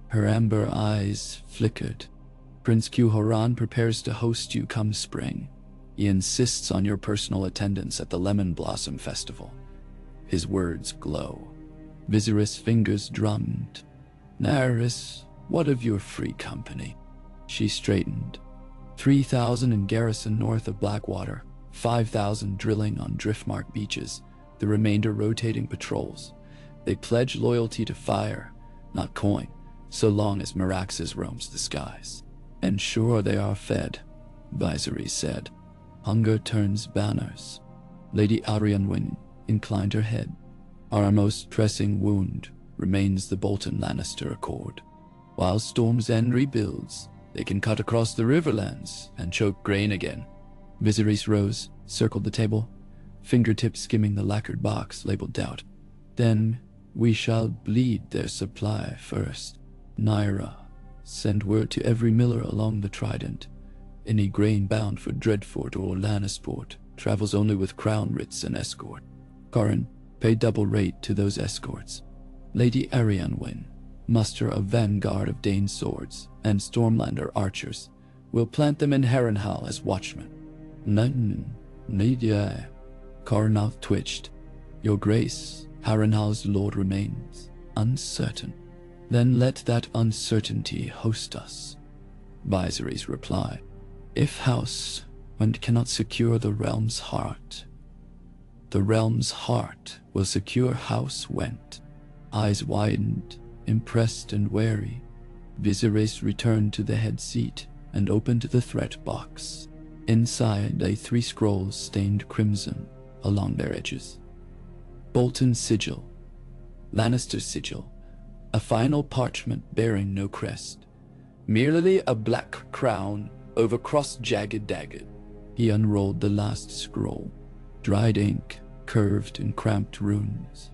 Her amber eyes flickered. Prince Qhoran prepares to host you come spring. He insists on your personal attendance at the Lemon Blossom Festival. His words glow. Viserys' fingers drummed. Naris, what of your free company? She straightened. 3,000 in garrison north of Blackwater, 5,000 drilling on Driftmark beaches, the remainder rotating patrols. They pledge loyalty to fire, not coin, so long as Meraxes roams the skies. And sure they are fed, Viserys said. Hunger turns banners. Lady Arryn inclined her head. Our most pressing wound remains the Bolton Lannister Accord. While Storm's End rebuilds, they can cut across the Riverlands and choke grain again. Viserys rose, circled the table, fingertips skimming the lacquered box labeled doubt. Then we shall bleed their supply first. Nyra, send word to every miller along the Trident. Any grain bound for Dreadfort or Lannisport travels only with crown writs and escort. Corin, pay double rate to those escorts. Lady Arryn, muster a vanguard of Dane swords and Stormlander archers. We'll plant them in Harrenhal as watchmen. Nadia. Carnouth twitched. Your grace, Harrenhal's lord remains uncertain. Then let that uncertainty host us. Viserys replied. If House Went cannot secure the realm's heart, the realm's heart will secure House Went. Eyes widened, impressed and wary, Viserys returned to the head seat and opened the threat box. Inside lay 3 scrolls stained crimson along their edges. Bolton's sigil, Lannister's sigil, a final parchment bearing no crest, merely a black crown over cross-jagged dagger. He unrolled the last scroll, dried ink curved in cramped runes.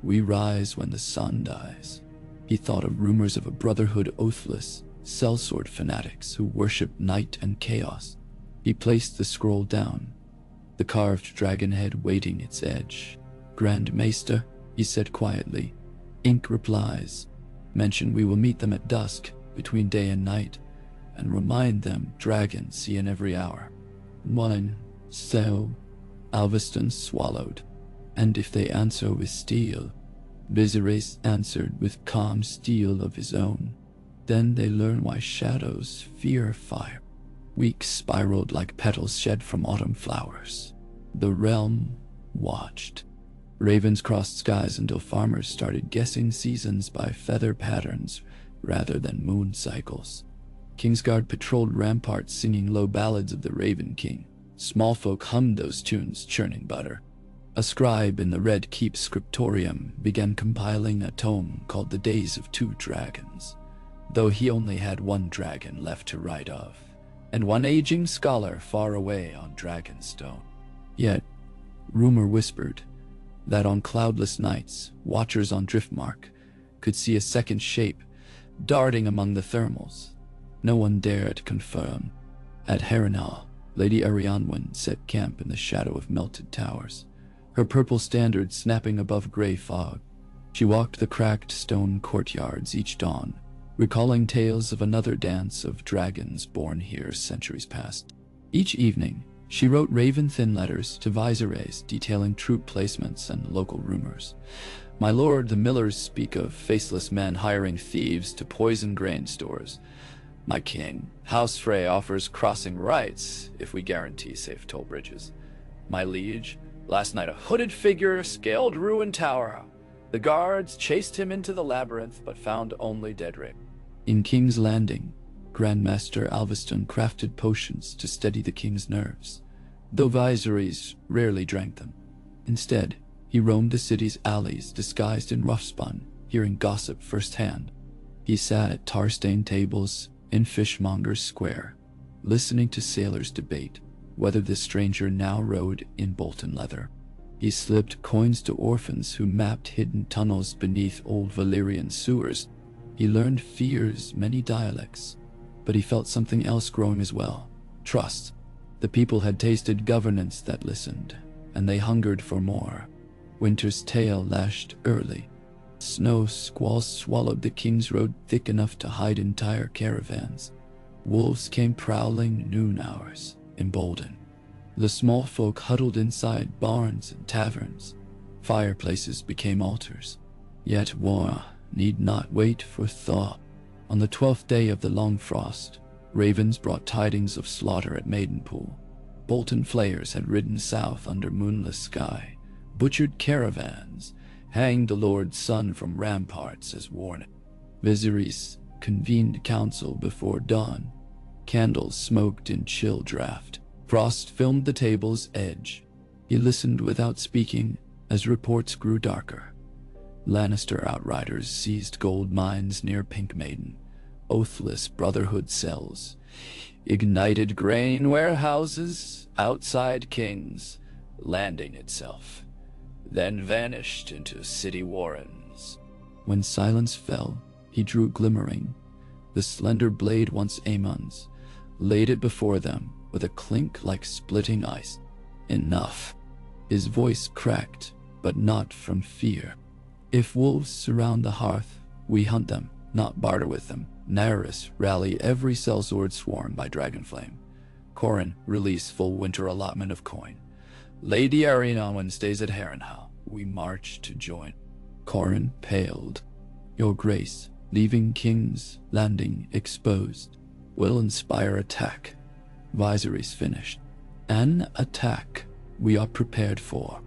We rise when the sun dies. He thought of rumors of a brotherhood oathless, sellsword fanatics who worshipped night and chaos. He placed the scroll down, the carved dragon head waiting its edge. Grand Maester, he said quietly. Ink replies. Mention we will meet them at dusk, between day and night, and remind them dragons see in every hour. One, so, Alveston swallowed. And if they answer with steel, Viserys answered with calm steel of his own. Then they learn why shadows fear fire. Weeks spiraled like petals shed from autumn flowers. The realm watched. Ravens crossed skies until farmers started guessing seasons by feather patterns rather than moon cycles. Kingsguard patrolled ramparts singing low ballads of the Raven King. Small folk hummed those tunes, churning butter. A scribe in the Red Keep scriptorium began compiling a tome called The Days of 2 Dragons, though he only had 1 dragon left to write of, and 1 aging scholar far away on Dragonstone. Yet, rumor whispered that on cloudless nights, watchers on Driftmark could see a second shape darting among the thermals. No one dared confirm. At Harrenhal, Lady Arianwen set camp in the shadow of melted towers, her purple standard snapping above gray fog. She walked the cracked stone courtyards each dawn, recalling tales of another dance of dragons born here centuries past. Each evening, she wrote raven-thin letters to viceroys detailing troop placements and local rumors. My lord, the millers speak of faceless men hiring thieves to poison grain stores. My king, House Frey offers crossing rights if we guarantee safe toll bridges. My liege, last night a hooded figure scaled ruined tower. The guards chased him into the labyrinth but found only dead Rick. In King's Landing, Grandmaster Alveston crafted potions to steady the king's nerves, though viceroys rarely drank them. Instead, he roamed the city's alleys disguised in roughspun, hearing gossip firsthand. He sat at tar-stained tables in Fishmonger's Square, listening to sailors debate whether the stranger now rode in Bolton leather. He slipped coins to orphans who mapped hidden tunnels beneath old Valyrian sewers. He learned fear's many dialects, but he felt something else growing as well: trust. The people had tasted governance that listened, and they hungered for more. Winter's tail lashed early. Snow squalls swallowed the King's Road thick enough to hide entire caravans. Wolves came prowling noon hours, emboldened. The small folk huddled inside barns and taverns. Fireplaces became altars. Yet war need not wait for thaw. On the 12th day of the long frost, ravens brought tidings of slaughter at Maidenpool. Bolton flayers had ridden south under moonless sky, butchered caravans, hanged the Lord's son from ramparts as warning. Viserys convened council before dawn. Candles smoked in chill draught. Frost filmed the table's edge. He listened without speaking as reports grew darker. Lannister outriders seized gold mines near Pink Maiden, oathless Brotherhood cells, ignited grain warehouses outside King's Landing itself, then vanished into city warrens. When silence fell, he drew glimmering. The slender blade, once AEMON's, laid it before them with a clink like splitting ice. Enough. His voice cracked, but not from fear. If wolves surround the hearth, we hunt them, not barter with them. Naerys, rally every sellsword sworn by Dragonflame. Corrin, release full winter allotment of coin. Lady Arianwen stays at Harrenhal. We march to join. Corrin paled. Your Grace, leaving King's Landing exposed, will inspire attack. Viserys finished. An attack we are prepared for.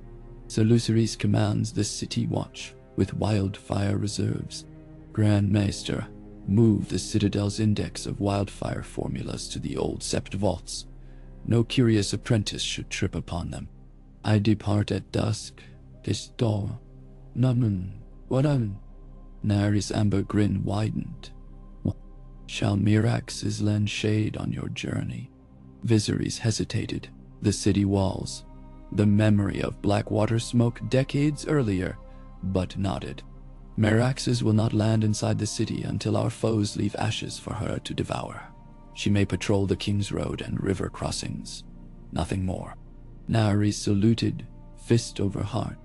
Sir Lucerys commands the city watch with wildfire reserves. Grand Maester, move the Citadel's index of wildfire formulas to the old sept vaults. No curious apprentice should trip upon them. I depart at dusk. This door. Namun, what on? Naerys' amber grin widened. Shall Miraxes lend shade on your journey? Viserys hesitated. The city walls. The memory of Blackwater smoke decades earlier, but nodded. Miraxes will not land inside the city until our foes leave ashes for her to devour. She may patrol the King's Road and river crossings. Nothing more. Naerys saluted, fist over heart.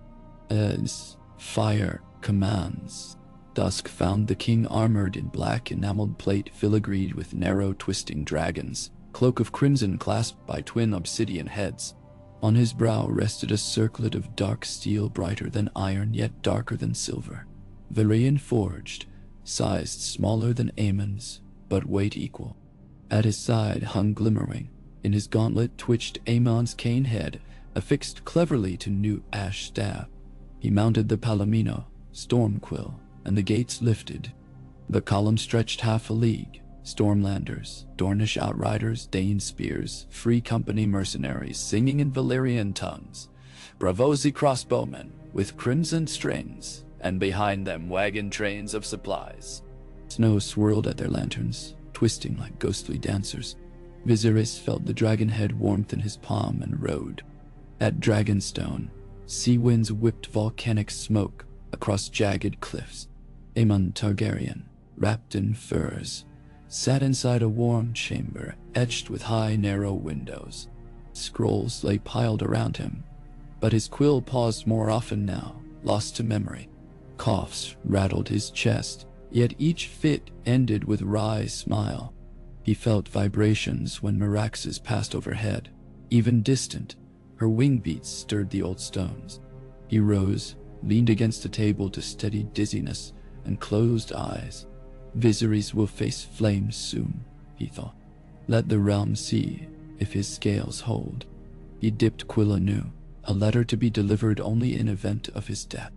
As fire commands. Dusk found the king armored in black enameled plate filigreed with narrow twisting dragons, cloak of crimson clasped by twin obsidian heads. On his brow rested a circlet of dark steel brighter than iron yet darker than silver. Valyrian forged, sized smaller than AEMON's, but weight equal. At his side hung glimmering. In his gauntlet twitched AEMON's cane head, affixed cleverly to new ash staff. He mounted the Palomino, Stormquill, and the gates lifted. The column stretched half a league. Stormlanders, Dornish outriders, Dane spears, Free Company mercenaries singing in Valyrian tongues, Braavosi crossbowmen with crimson strings, and behind them wagon trains of supplies. Snow swirled at their lanterns, twisting like ghostly dancers. Viserys felt the dragon-head warmth in his palm and rode. At Dragonstone, sea winds whipped volcanic smoke across jagged cliffs. AEMON Targaryen, wrapped in furs, sat inside a warm chamber etched with high, narrow windows. Scrolls lay piled around him, but his quill paused more often now, lost to memory. Coughs rattled his chest, yet each fit ended with wry smile. He felt vibrations when Meraxes passed overhead. Even distant, her wing beats stirred the old stones. He rose, leaned against a table to steady dizziness, and closed eyes. Viserys will face flames soon, he thought. Let the realm see if his scales hold. He dipped quill anew, a letter to be delivered only in event of his death.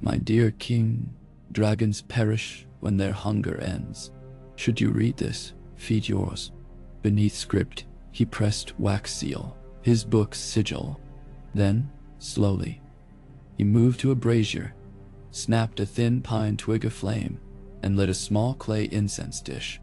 My dear king, dragons perish when their hunger ends. Should you read this, feed yours. Beneath script, he pressed wax seal, his book's sigil. Then, slowly, he moved to a brazier, snapped a thin pine twig aflame, and lit a small clay incense dish.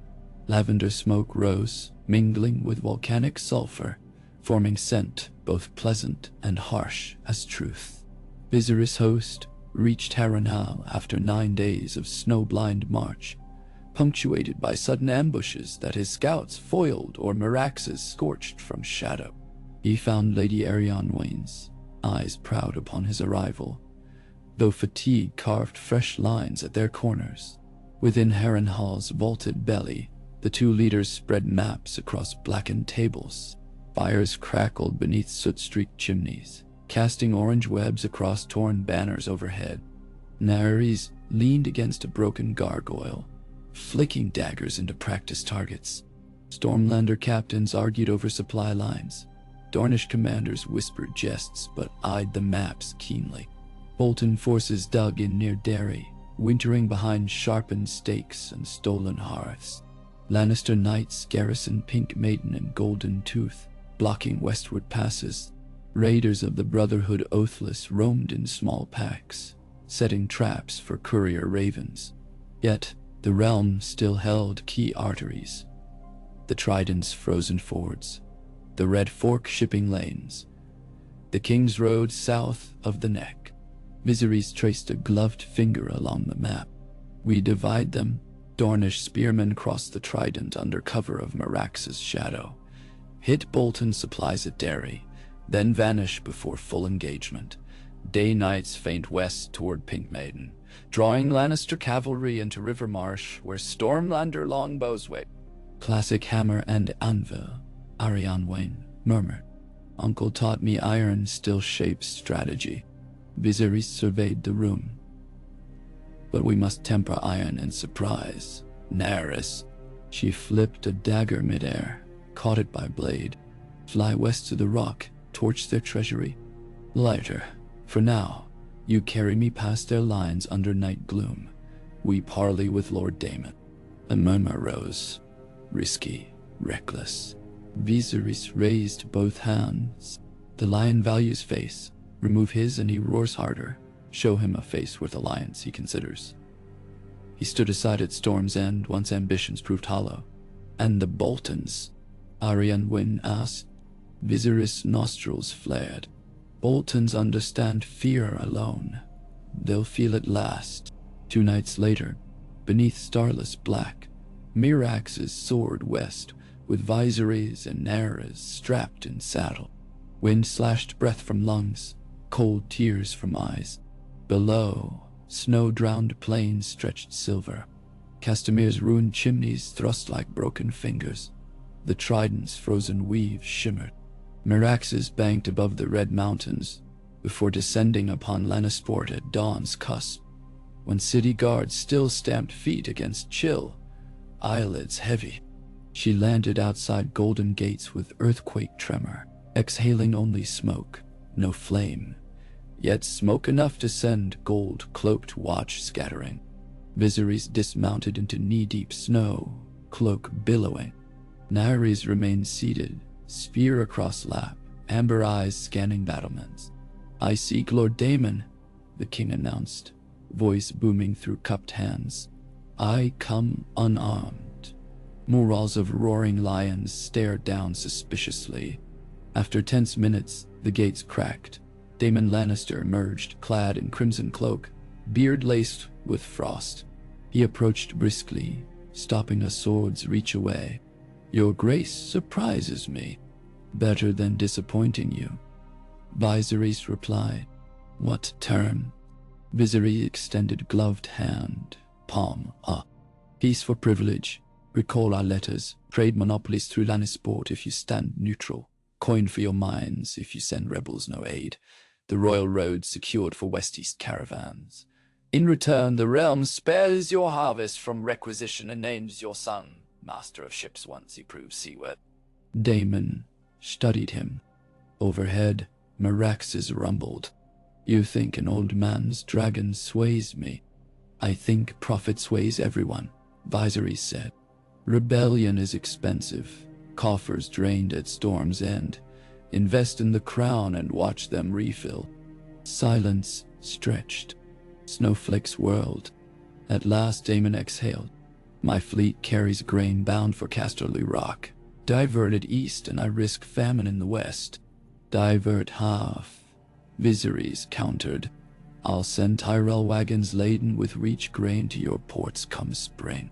Lavender smoke rose, mingling with volcanic sulfur, forming scent both pleasant and harsh as truth. Viserys' host reached Harrenhal after 9 days of snow-blind march, punctuated by sudden ambushes that his scouts foiled or Meraxes scorched from shadow. He found Lady Eärionwain's eyes proud upon his arrival, though fatigue carved fresh lines at their corners. Within Harrenhal's vaulted belly, the two leaders spread maps across blackened tables. Fires crackled beneath soot-streaked chimneys, casting orange webs across torn banners overhead. Naerys leaned against a broken gargoyle, flicking daggers into practice targets. Stormlander captains argued over supply lines. Dornish commanders whispered jests but eyed the maps keenly. Bolton forces dug in near Derry, wintering behind sharpened stakes and stolen hearths. Lannister knights garrisoned Pink Maiden and Golden Tooth, blocking westward passes. Raiders of the Brotherhood Oathless roamed in small packs, setting traps for courier ravens. Yet, the realm still held key arteries. The Trident's frozen fords, the Red Fork shipping lanes, the King's Road south of the Neck. Viserys traced a gloved finger along the map. We divide them. Dornish spearmen crossed the Trident under cover of Meraxes' shadow, hit Bolton supplies at Derry, then vanish before full engagement. Day Knights feint west toward Pink Maiden, drawing Lannister cavalry into Rivermarsh where Stormlander longbows wait. Classic hammer and anvil, Eärionwain murmured. Uncle taught me iron still shapes strategy. Viserys surveyed the room. But we must temper iron and surprise. Naerys. She flipped a dagger midair, caught it by blade. Fly west to the rock, torch their treasury. Lighter. For now, you carry me past their lines under night gloom. We parley with Lord Daemon. A murmur rose. Risky, reckless. Viserys raised both hands. The lion values face. Remove his and he roars harder. Show him a face worth alliance, he considers. He stood aside at Storm's End once ambitions proved hollow. And the Boltons? Eärionwain asked. Viserys' nostrils flared. Boltons understand fear alone. They'll feel it last. 2 nights later, beneath starless black, Meraxes soared west, with Viserys and Naerys strapped in saddle. Wind slashed breath from lungs, cold tears from eyes. Below, snow-drowned plains stretched silver. Castamir's ruined chimneys thrust like broken fingers. The Trident's frozen weave shimmered. Meraxes banked above the red mountains before descending upon Lannisport at dawn's cusp, when city guards still stamped feet against chill, eyelids heavy. She landed outside Golden Gates with earthquake tremor, exhaling only smoke, no flame, yet smoke enough to send gold-cloaked watch scattering. Viserys dismounted into knee-deep snow, cloak billowing. Naerys remained seated, spear across lap, amber eyes scanning battlements. I seek Lord Daemon, the king announced, voice booming through cupped hands. I come unarmed. Murals of roaring lions stared down suspiciously. After tense minutes, the gates cracked. Daemon Lannister emerged, clad in crimson cloak, beard laced with frost. He approached briskly, stopping a sword's reach away. Your grace surprises me. Better than disappointing you, Viserys replied. What term? Viserys extended gloved hand, palm up. Peace for privilege. Recall our letters. Trade monopolies through Lannisport if you stand neutral. Coin for your mines if you send rebels no aid. The royal road secured for west-east caravans. In return, the realm spares your harvest from requisition and names your son master of ships once he proves seaworthy. Daemon studied him. Overhead, Meraxes rumbled. You think an old man's dragon sways me? I think profit sways everyone, Viserys said. Rebellion is expensive. Coffers drained at storm's end. Invest in the crown and watch them refill. Silence stretched. Snowflakes whirled. At last Daemon exhaled. My fleet carries grain bound for Casterly Rock. Divert it east and I risk famine in the west. Divert half, Viserys countered. I'll send Tyrell wagons laden with reach grain to your ports come spring.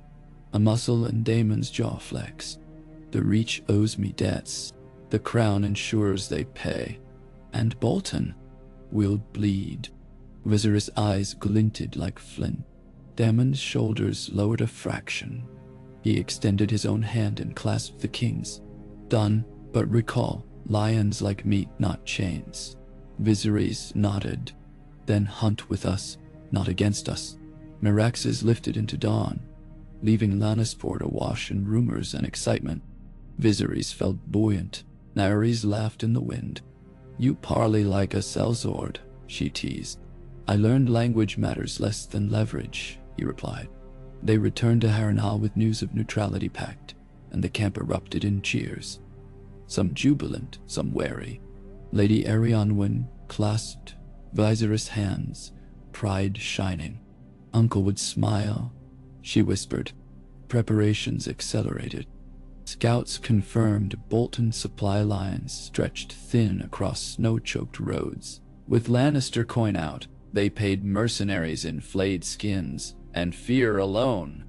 A muscle in Daemon's jaw flexed. The reach owes me debts. The crown ensures they pay. And Bolton will bleed. Viserys' eyes glinted like flint. Daemon's shoulders lowered a fraction. He extended his own hand and clasped the king's. Done, but recall, lions like meat, not chains. Viserys nodded. Then hunt with us, not against us. Meraxes lifted into dawn, leaving Lannisport awash in rumors and excitement. Viserys felt buoyant. Naerys laughed in the wind. You parley like a sellsword, she teased. I learned language matters less than leverage, he replied. They returned to Harrenhal with news of neutrality pact, and the camp erupted in cheers. Some jubilant, some wary. Lady Arianwen clasped Viserys' hands, pride shining. Uncle would smile, she whispered. Preparations accelerated. Scouts confirmed Bolton supply lines stretched thin across snow-choked roads. With Lannister coin out, they paid mercenaries in flayed skins, and fear alone.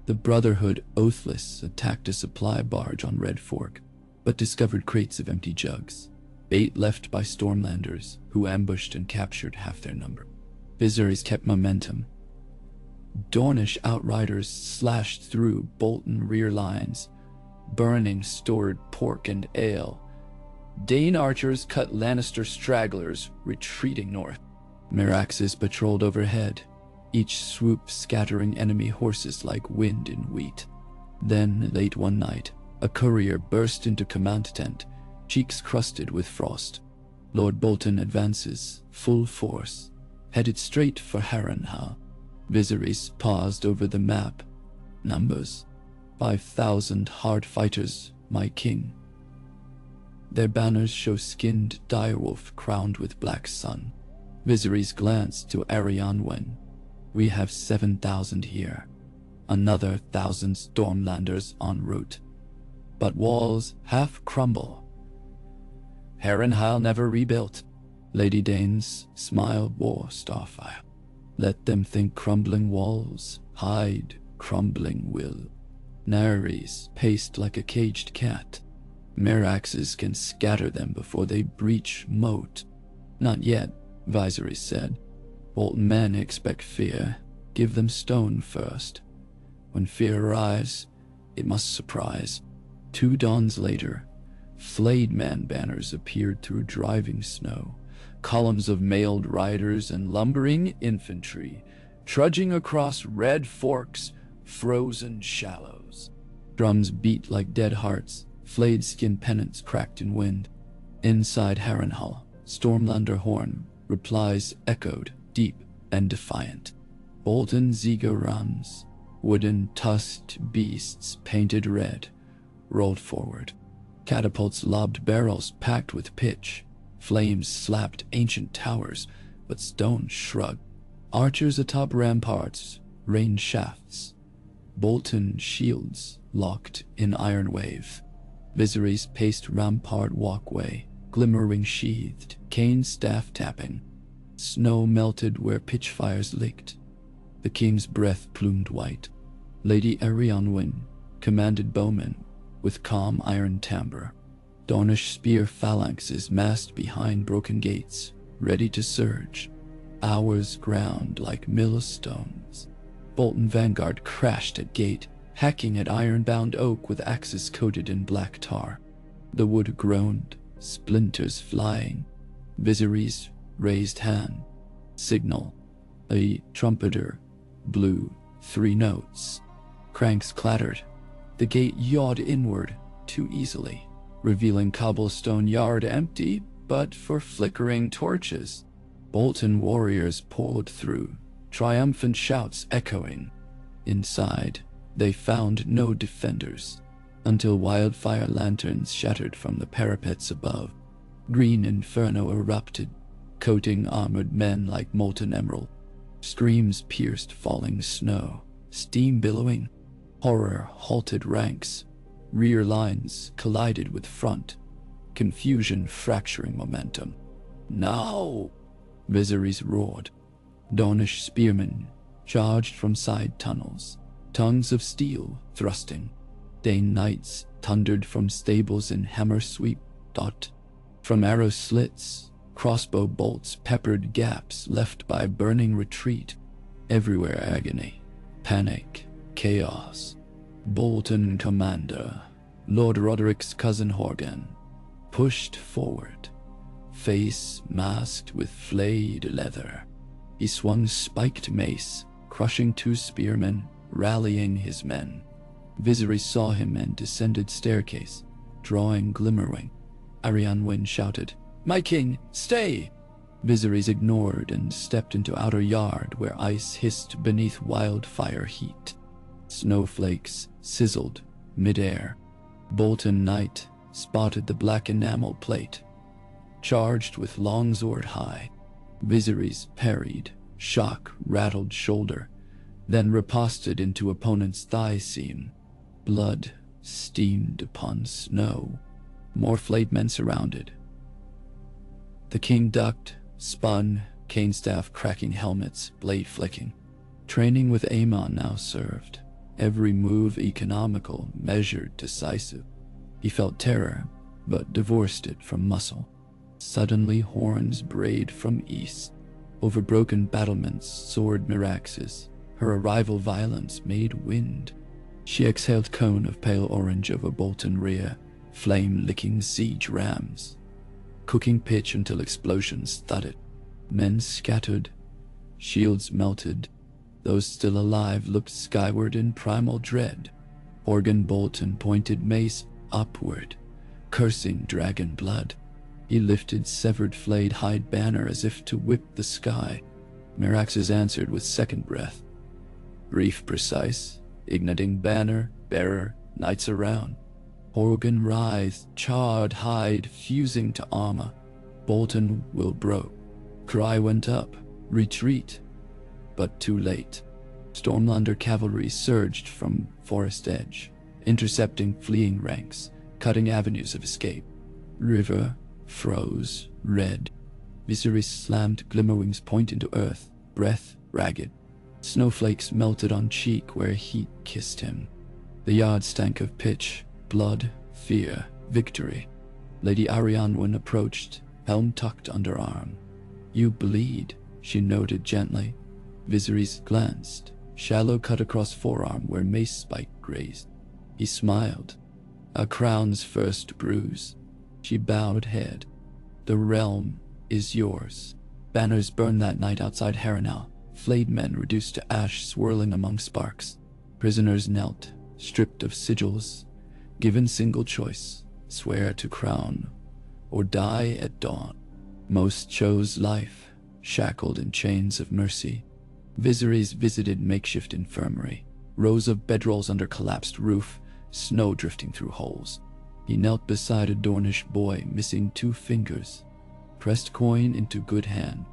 The Brotherhood, oathless, attacked a supply barge on Red Fork, but discovered crates of empty jugs, bait left by Stormlanders, who ambushed and captured half their number. Viserys kept momentum. Dornish outriders slashed through Bolton rear lines, burning stored pork and ale. Dane archers cut Lannister stragglers, retreating north. Meraxes patrolled overhead, each swoop scattering enemy horses like wind in wheat. Then, late one night, a courier burst into command tent, cheeks crusted with frost. Lord Bolton advances, full force, headed straight for Harrenhal. Viserys paused over the map. Numbers. 5,000 hard fighters, my king. Their banners show skinned direwolf crowned with black sun. Viserys glanced to Arianwen. We have 7,000 here. Another 1,000 Stormlanders en route. But walls half crumble. Harrenhal never rebuilt. Lady Dane's smile wore starfire. Let them think crumbling walls hide crumbling will. Naerys paced like a caged cat. Meraxes can scatter them before they breach moat. Not yet, Viserys said. Bolton men expect fear. Give them stone first. When fear arrives, it must surprise. 2 dawns later, flayed man banners appeared through driving snow. Columns of mailed riders and lumbering infantry, trudging across red forks, frozen shallows. Drums beat like dead hearts, flayed skin pennants cracked in wind. Inside Harrenhal, Stormlander horn replies echoed, deep and defiant. Bolton Zegorons, wooden tusked beasts painted red, rolled forward. Catapults lobbed barrels packed with pitch. Flames slapped ancient towers, but stone shrugged. Archers atop ramparts rained shafts. Bolton shields locked in iron wave. Viserys paced rampart walkway, glimmering sheathed, cane staff tapping. Snow melted where pitch fires licked. The king's breath plumed white. Lady Arianwen commanded bowmen with calm iron timbre. Dornish spear phalanxes massed behind broken gates, ready to surge. Hours ground like millstones. Bolton vanguard crashed at gate, hacking at iron-bound oak with axes coated in black tar. The wood groaned, splinters flying. Viserys raised hand. Signal. A trumpeter blew 3 notes. Cranks clattered. The gate yawed inward too easily, revealing cobblestone yard empty but for flickering torches. Bolton warriors poured through, triumphant shouts echoing. Inside, they found no defenders, until wildfire lanterns shattered from the parapets above. Green inferno erupted, coating armored men like molten emerald. Screams pierced falling snow, steam billowing. Horror halted ranks. Rear lines collided with front, confusion fracturing momentum. Now! Viserys roared. Dornish spearmen charged from side tunnels, tongues of steel thrusting. Dane knights thundered from stables in hammer sweep. From arrow slits, crossbow bolts peppered gaps left by burning retreat. Everywhere agony, panic, chaos. Bolton commander, Lord Roderick's cousin Horgan, pushed forward, face masked with flayed leather. He swung spiked mace, crushing 2 spearmen, rallying his men. Viserys saw him and descended staircase, drawing Glimmerwing. Arianwen shouted, "My king, stay!" Viserys ignored and stepped into outer yard where ice hissed beneath wildfire heat. Snowflakes sizzled midair. Bolton Knight spotted the black enamel plate, charged with longsword high. Viserys parried, shock rattled shoulder, then riposted into opponent's thigh seam. Blood steamed upon snow. More flayed men surrounded. The king ducked, spun, cane staff cracking helmets, blade flicking. Training with AEMON now served. Every move economical, measured, decisive. He felt terror, but divorced it from muscle. Suddenly horns brayed from east. Over broken battlements soared Meraxes. Her arrival violence made wind. She exhaled cone of pale orange over Bolton rear, flame-licking siege rams, cooking pitch until explosions thudded. Men scattered, shields melted. Those still alive looked skyward in primal dread. Horgan Bolton pointed mace upward, cursing dragon blood. He lifted severed flayed hide banner as if to whip the sky. Meraxes answered with second breath. Brief, precise, igniting banner, bearer, knights around. Horgan writhed, charred hide fusing to armor. Bolton will broke. Cry went up, retreat. But too late. Stormlander cavalry surged from forest edge, intercepting fleeing ranks, cutting avenues of escape. River froze red. Viserys slammed Glimmerwing's point into earth, breath ragged. Snowflakes melted on cheek where heat kissed him. The yard stank of pitch, blood, fear, victory. Lady Arianwen approached, helm tucked under arm. You bleed, she noted gently. Viserys glanced, shallow cut across forearm where mace spike grazed. He smiled. A crown's first bruise. She bowed head. The realm is yours. Banners burned that night outside Harrenhal, flayed men reduced to ash swirling among sparks. Prisoners knelt, stripped of sigils, given single choice, swear to crown, or die at dawn. Most chose life, shackled in chains of mercy. Viserys visited makeshift infirmary, rows of bedrolls under collapsed roof, snow drifting through holes. He knelt beside a Dornish boy missing 2 fingers, pressed coin into good hand.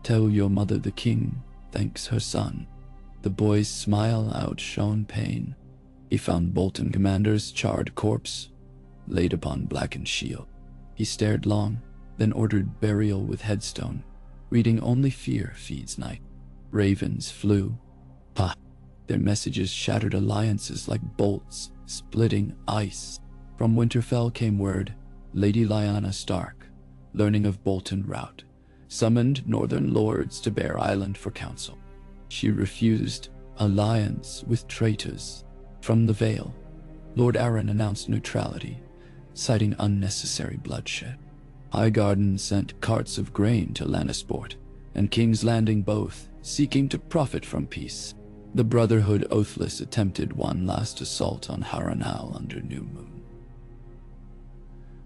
Tell your mother the king thanks her son. The boy's smile outshone pain. He found Bolton commander's charred corpse, laid upon blackened shield. He stared long, then ordered burial with headstone, reading only fear feeds night. Ravens flew. Ha! Their messages shattered alliances like bolts, splitting ice. From Winterfell came word, Lady Lyanna Stark, learning of Bolton rout, summoned northern lords to Bear Island for counsel. She refused alliance with traitors. From the Vale, Lord Arryn announced neutrality, citing unnecessary bloodshed. Highgarden sent carts of grain to Lannisport, and King's Landing both, seeking to profit from peace. The Brotherhood oathless attempted one last assault on Harrenhal under New Moon.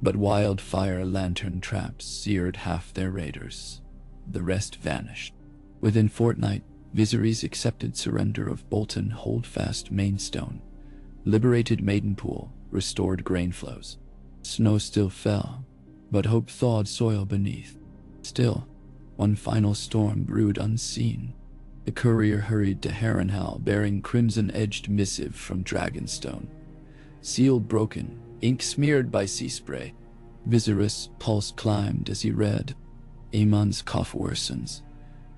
But wildfire lantern traps seared half their raiders. The rest vanished. Within fortnight, Viserys accepted surrender of Bolton Holdfast Mainstone, liberated Maidenpool, restored grain flows. Snow still fell, but hope thawed soil beneath. Still, one final storm brewed unseen. The courier hurried to Harrenhal bearing crimson-edged missive from Dragonstone. Seal broken, ink smeared by sea spray. Viserys' pulse climbed as he read. Aemon's cough worsens.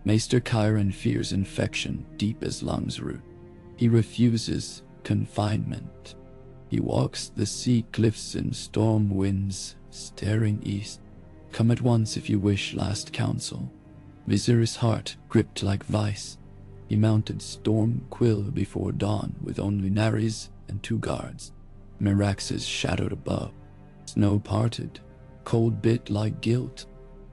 Maester Chiron fears infection deep as lungs root. He refuses confinement. He walks the sea cliffs in storm winds, staring east. Come at once if you wish last counsel. Viserys' heart gripped like vice. He mounted Storm Quill before dawn with only Nares and 2 guards. Meraxes shadowed above. Snow parted, cold bit like guilt.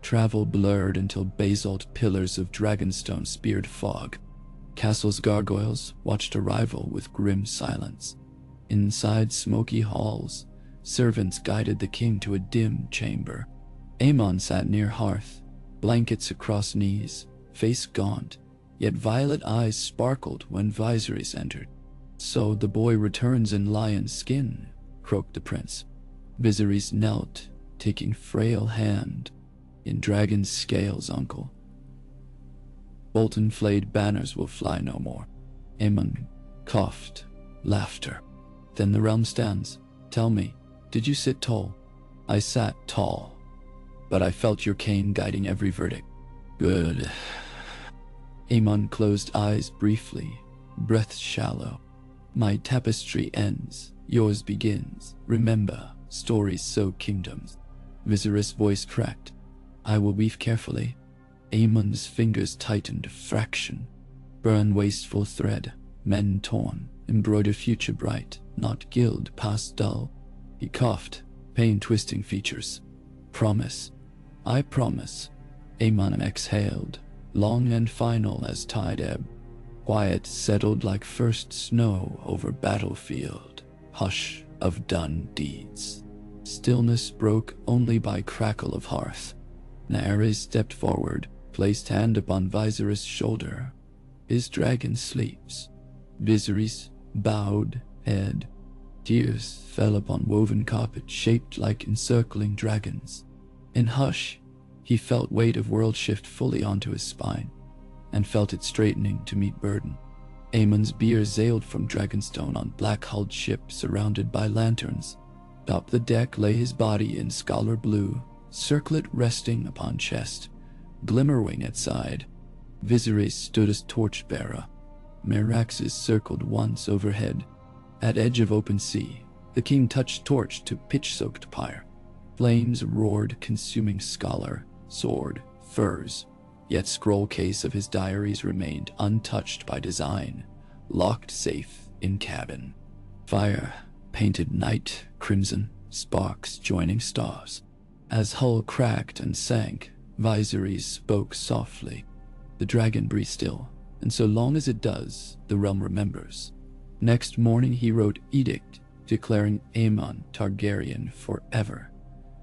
Travel blurred until basalt pillars of Dragonstone speared fog. Castle's gargoyles watched arrival with grim silence. Inside smoky halls, servants guided the king to a dim chamber. Aemon sat near hearth, blankets across knees, face gaunt, yet violet eyes sparkled when Viserys entered. So the boy returns in lion's skin, croaked the prince. Viserys knelt, taking frail hand. In dragon's scales, uncle. Bolton flayed banners will fly no more. Aemon coughed, laughter. Then the realm stands. Tell me, did you sit tall? I sat tall, but I felt your cane guiding every verdict. Good. Aemon closed eyes briefly, breath shallow. My tapestry ends, yours begins. Remember, stories sow kingdoms. Viserys' voice cracked. I will weave carefully. Aemon's fingers tightened a fraction. Burn wasteful thread, men torn, embroider future bright, not gild past dull. He coughed, pain twisting features. Promise. I promise. Aemon exhaled, long and final as tide ebb. Quiet settled like first snow over battlefield. Hush of done deeds. Stillness broke only by crackle of hearth. Naerys stepped forward, placed hand upon Viserys' shoulder. His dragon sleeps. Viserys bowed head. Tears fell upon woven carpet shaped like encircling dragons. In hush, he felt weight of world shift fully onto his spine, and felt it straightening to meet burden. Aemon's bier sailed from Dragonstone on black-hulled ship surrounded by lanterns. Atop the deck lay his body in scholar blue, circlet resting upon chest, glimmerwing at side. Viserys stood as torchbearer. Meraxes circled once overhead. At edge of open sea, the king touched torch to pitch-soaked pyre. Flames roared, consuming scholar, sword, furs. Yet scroll case of his diaries remained untouched by design, locked safe in cabin. Fire painted night crimson, sparks joining stars. As hull cracked and sank, Viserys spoke softly. The dragon breathes still, and so long as it does, the realm remembers. Next morning he wrote edict, declaring Aemon Targaryen forever.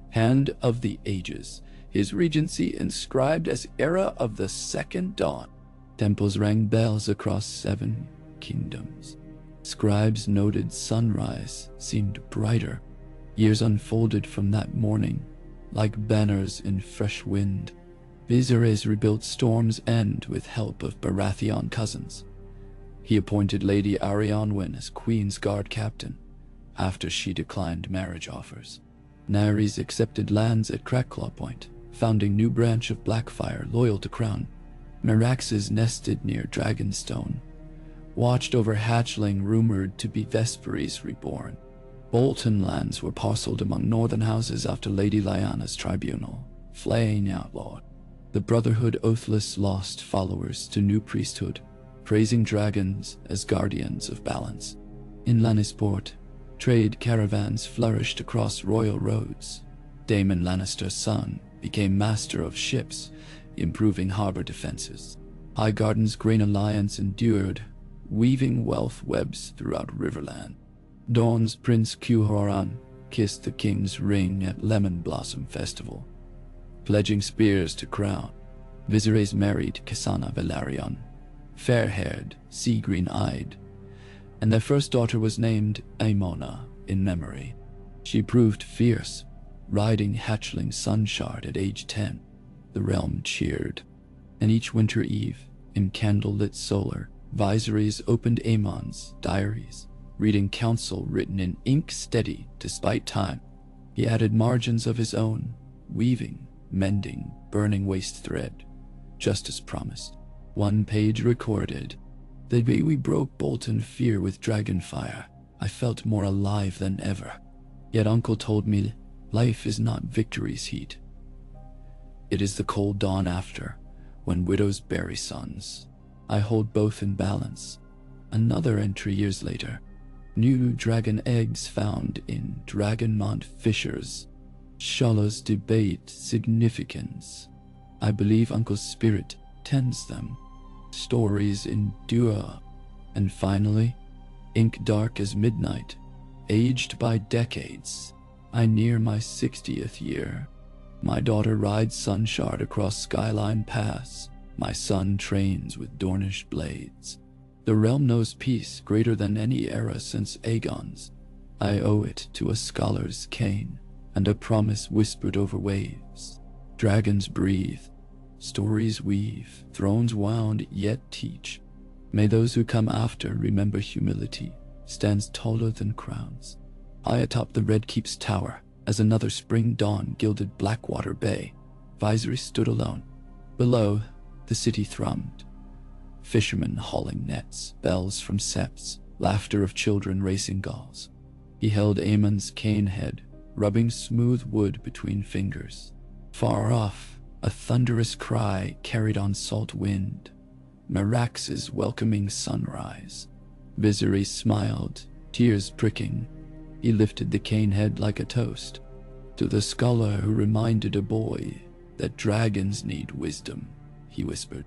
Hand of the ages, his regency inscribed as era of the second dawn. Temples rang bells across 7 kingdoms. Scribes noted sunrise seemed brighter. Years unfolded from that morning, like banners in fresh wind. Viserys rebuilt Storm's End with help of Baratheon cousins. He appointed Lady Arrynwen as Queen's Guard captain, after she declined marriage offers. Naerys accepted lands at Crackclaw Point, founding new branch of Blackfire loyal to Crown. Meraxes nested near Dragonstone, watched over hatchling rumored to be Vesperies reborn. Bolton lands were parceled among northern houses after Lady Lyanna's tribunal, flaying outlawed. The Brotherhood oathless lost followers to new priesthood, praising dragons as guardians of balance. In Lannisport, trade caravans flourished across royal roads. Daemon Lannister's son became master of ships, improving harbor defenses. Highgarden's Grain Alliance endured, weaving wealth webs throughout Riverland. Dawn's Prince Quhoran kissed the king's ring at Lemon Blossom Festival, pledging spears to crown. Viserys married Cassana Velaryon, fair-haired, sea-green-eyed, and their first daughter was named Aemona in memory. She proved fierce, riding hatchling Sunshard at age 10. The realm cheered, and each winter eve, in candlelit solar, Viserys opened AEMON's diaries, reading counsel written in ink steady despite time. He added margins of his own, weaving, mending, burning waste thread, just as promised. One page recorded, "The day we broke Bolton fear with dragonfire, I felt more alive than ever. Yet Uncle told me life is not victory's heat. It is the cold dawn after, when widows bury sons. I hold both in balance." Another entry years later. New dragon eggs found in Dragonmont fissures. Shala's debate significance. I believe Uncle's spirit tends them. Stories endure. And finally, ink dark as midnight, aged by decades. I near my 60th year. My daughter rides Sunshard across Skyline Pass. My son trains with Dornish blades. The realm knows peace greater than any era since Aegon's. I owe it to a scholar's cane and a promise whispered over waves. Dragons breathe, stories weave, thrones wound yet teach. May those who come after remember humility stands taller than crowns. High atop the Red Keep's tower, as another spring dawn gilded Blackwater Bay, Viserys stood alone. Below, the city thrummed. Fishermen hauling nets, bells from septs, laughter of children racing gulls. He held Aemon's cane head, rubbing smooth wood between fingers. Far off, a thunderous cry carried on salt wind. Merax's welcoming sunrise. Viserys smiled, tears pricking. He lifted the cane head like a toast. To the scholar who reminded a boy that dragons need wisdom, he whispered.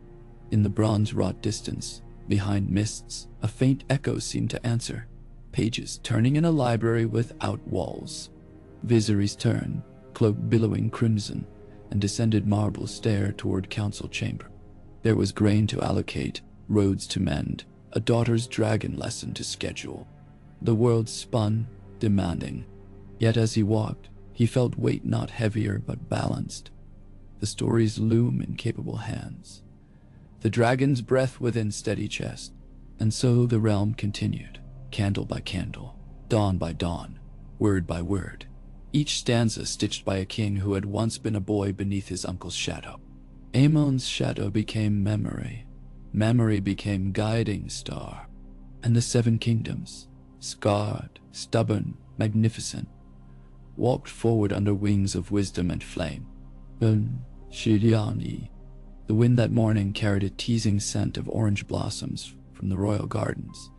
In the bronze-wrought distance, behind mists, a faint echo seemed to answer. Pages turning in a library without walls. Viserys turned, cloak billowing crimson, and descended marble stair toward council chamber. There was grain to allocate, roads to mend, a daughter's dragon lesson to schedule. The world spun, demanding. Yet as he walked, he felt weight not heavier but balanced. The stories loom in capable hands. The dragon's breath within steady chest. And so the realm continued, candle by candle, dawn by dawn, word by word. Each stanza stitched by a king who had once been a boy beneath his uncle's shadow. Aemon's shadow became memory. Memory became guiding star. And the seven kingdoms, scarred, stubborn, magnificent, walked forward under wings of wisdom and flame. Shiryani. The wind that morning carried a teasing scent of orange blossoms from the royal gardens,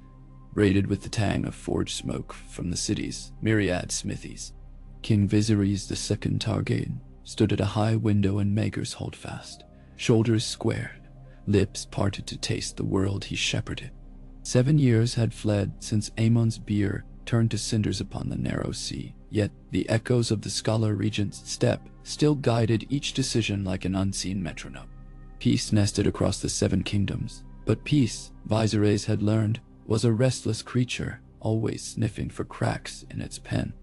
braided with the tang of forge smoke from the city's myriad smithies. King Viserys II Targaryen stood at a high window in Maegor's Holdfast, shoulders squared, lips parted to taste the world he shepherded. 7 years had fled since Aemon's bier turned to cinders upon the narrow sea, yet the echoes of the scholar regent's step still guided each decision like an unseen metronome. Peace nested across the seven kingdoms, but peace, Viserys had learned, was a restless creature, always sniffing for cracks in its pen.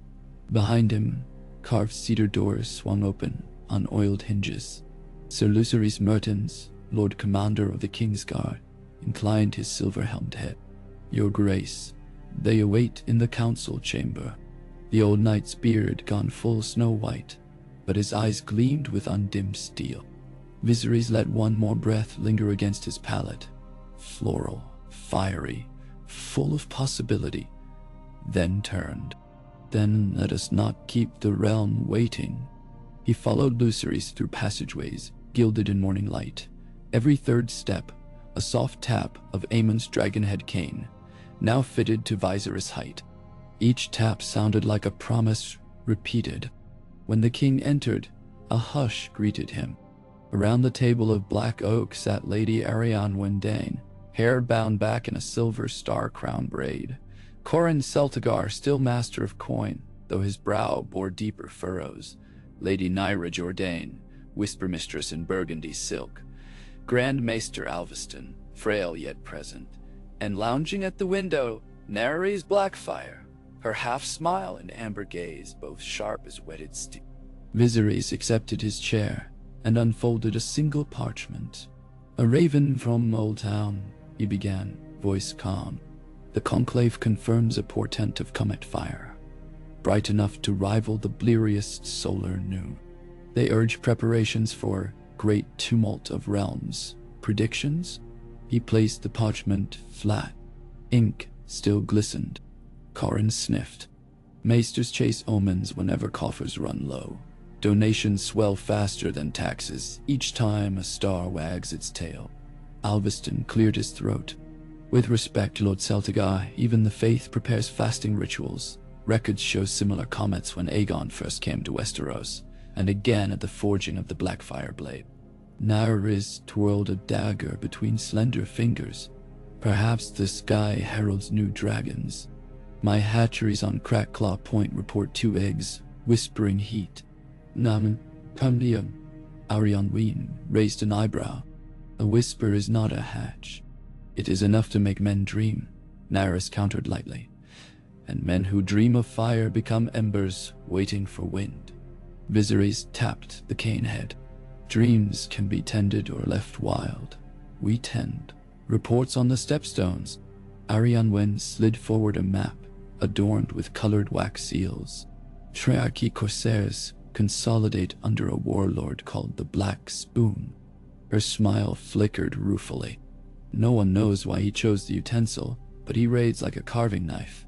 Behind him, carved cedar doors swung open on oiled hinges. Sir Lucerys Mertens, Lord Commander of the King's Guard, inclined his silver-helmed head. "Your Grace, they await in the council chamber." The old knight's beard gone full snow-white, but his eyes gleamed with undimmed steel. Viserys let one more breath linger against his palate, floral, fiery, full of possibility, then turned. Then let us not keep the realm waiting. He followed Lucerys through passageways, gilded in morning light. Every third step, a soft tap of AEMON's dragonhead cane, now fitted to Viserys' height. Each tap sounded like a promise repeated. When the king entered, a hush greeted him. Around the table of black oak sat Lady Arianne Wendane, hair bound back in a silver star-crown braid. Corin Celtigar, still master of coin, though his brow bore deeper furrows. Lady Nyra Jourdain, whisper mistress in burgundy silk. Grand Maester Alveston, frail yet present. And lounging at the window, Naerys Blackfire, her half-smile and amber gaze both sharp as whetted steel. Viserys accepted his chair and unfolded a single parchment. "A raven from Old Town," he began, voice calm. "The conclave confirms a portent of comet fire, bright enough to rival the bleariest solar noon. They urge preparations for great tumult of realms. Predictions?" He placed the parchment flat. Ink still glistened. Corin sniffed. "Maesters chase omens whenever coffers run low. Donations swell faster than taxes, each time a star wags its tail." Alveston cleared his throat. "With respect, Lord Celtigar, even the faith prepares fasting rituals. Records show similar comets when Aegon first came to Westeros, and again at the forging of the Blackfire blade." Naerys twirled a dagger between slender fingers. "Perhaps the sky heralds new dragons. My hatcheries on Crackclaw Point report 2 eggs, whispering heat." "Namen, Cumlium." Arianne Ween raised an eyebrow. "A whisper is not a hatch. It is enough to make men dream," Naerys countered lightly. "And men who dream of fire become embers waiting for wind." Viserys tapped the cane head. "Dreams can be tended or left wild. We tend." Reports on the stepstones. Arianne Wyn slid forward a map, adorned with colored wax seals. Triarchy corsairs consolidate under a warlord called the Black Spoon. Her smile flickered ruefully. "No one knows why he chose the utensil, but he raids like a carving knife.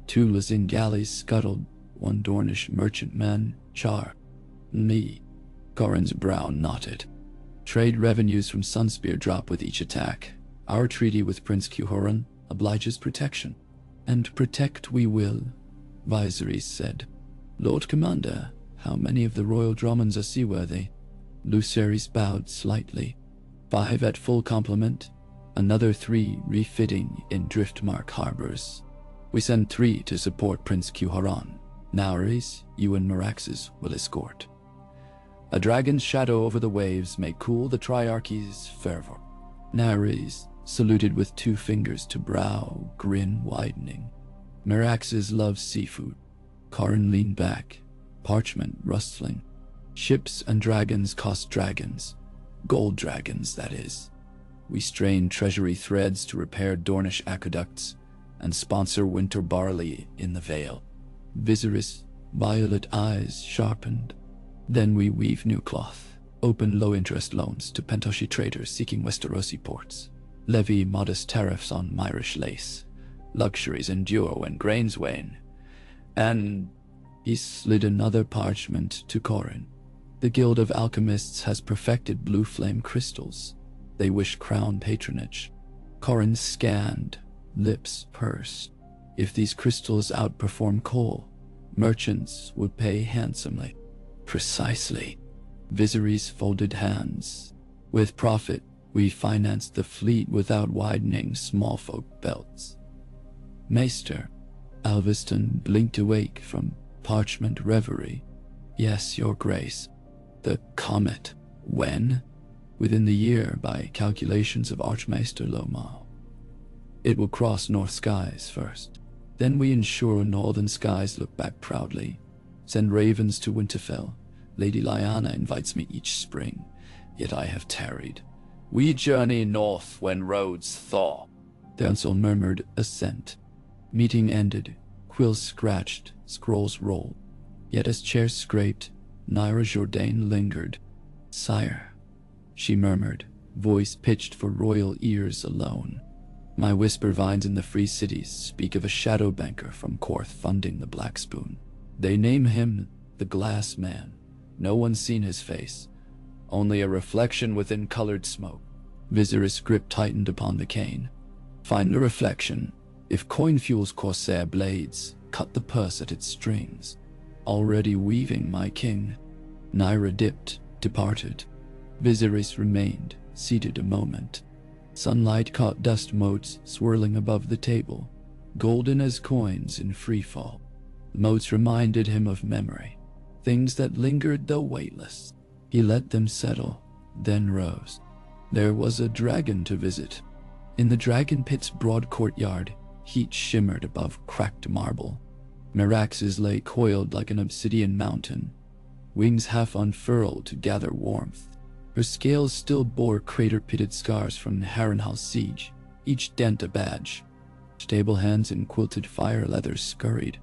2 Lizin galleys scuttled, 1 Dornish merchantman, Char. Me." Corin's brow knotted. "Trade revenues from Sunspear drop with each attack. Our treaty with Prince Cuhoran obliges protection." "And protect we will," Viserys said. "Lord Commander, how many of the royal Drommonds are seaworthy?" Lucerys bowed slightly. 5 at full complement, another 3 refitting in Driftmark harbors. We send 3 to support Prince Cuhoran. Naerys, you and Meraxes will escort. A dragon's shadow over the waves may cool the Triarchy's fervor." Naerys saluted with 2 fingers to brow, grin widening. "Meraxes loves seafood." Corin leaned back, parchment rustling. "Ships and dragons cost dragons. Gold dragons, that is. We strain treasury threads to repair Dornish aqueducts and sponsor winter barley in the Vale." Viserys' violet eyes sharpened. "Then we weave new cloth, open low-interest loans to Pentoshi traders seeking Westerosi ports, levy modest tariffs on Myrish lace. Luxuries endure when grains wane. And..." He slid another parchment to Corin. "The Guild of Alchemists has perfected blue flame crystals. They wish crown patronage." Corin scanned, lips pursed. "If these crystals outperform coal, merchants would pay handsomely." "Precisely." Viserys folded hands. "With profit, we financed the fleet without widening smallfolk belts." "Maester," Alveston blinked awake from parchment reverie. "Yes, your grace." "The comet. When?" "Within the year, by calculations of Archmaester Lomal. It will cross North skies first. Then we ensure Northern skies look back proudly. Send ravens to Winterfell. Lady Lyanna invites me each spring, yet I have tarried. We journey north when roads thaw." The council murmured assent. Meeting ended. Quills scratched, scrolls rolled. Yet as chairs scraped, Nyra Jourdain lingered. "Sire," she murmured, voice pitched for royal ears alone. "My whisper vines in the free cities speak of a shadow banker from Korth funding the Black Spoon. They name him the Glass Man. No one's seen his face, only a reflection within colored smoke. Viserys' grip tightened upon the cane. Find the reflection. If coin fuels corsair blades, cut the purse at its strings. Already weaving, my king. Nyra dipped, departed. Viserys remained, seated a moment. Sunlight caught dust motes swirling above the table, golden as coins in freefall. Motes reminded him of memory, things that lingered though weightless. He let them settle, then rose. There was a dragon to visit. In the dragon pit's broad courtyard, heat shimmered above cracked marble. Meraxes lay coiled like an obsidian mountain, wings half unfurled to gather warmth. Her scales still bore crater-pitted scars from the Harrenhal's siege, each dent a badge. Stable hands in quilted fire leather scurried,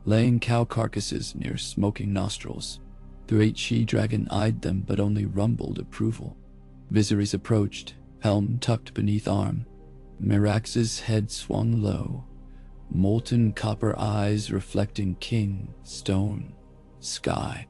laying cow carcasses near smoking nostrils. The great she-dragon eyed them but only rumbled approval. Viserys approached, helm tucked beneath arm. Merax's head swung low, molten copper eyes reflecting king, stone, sky.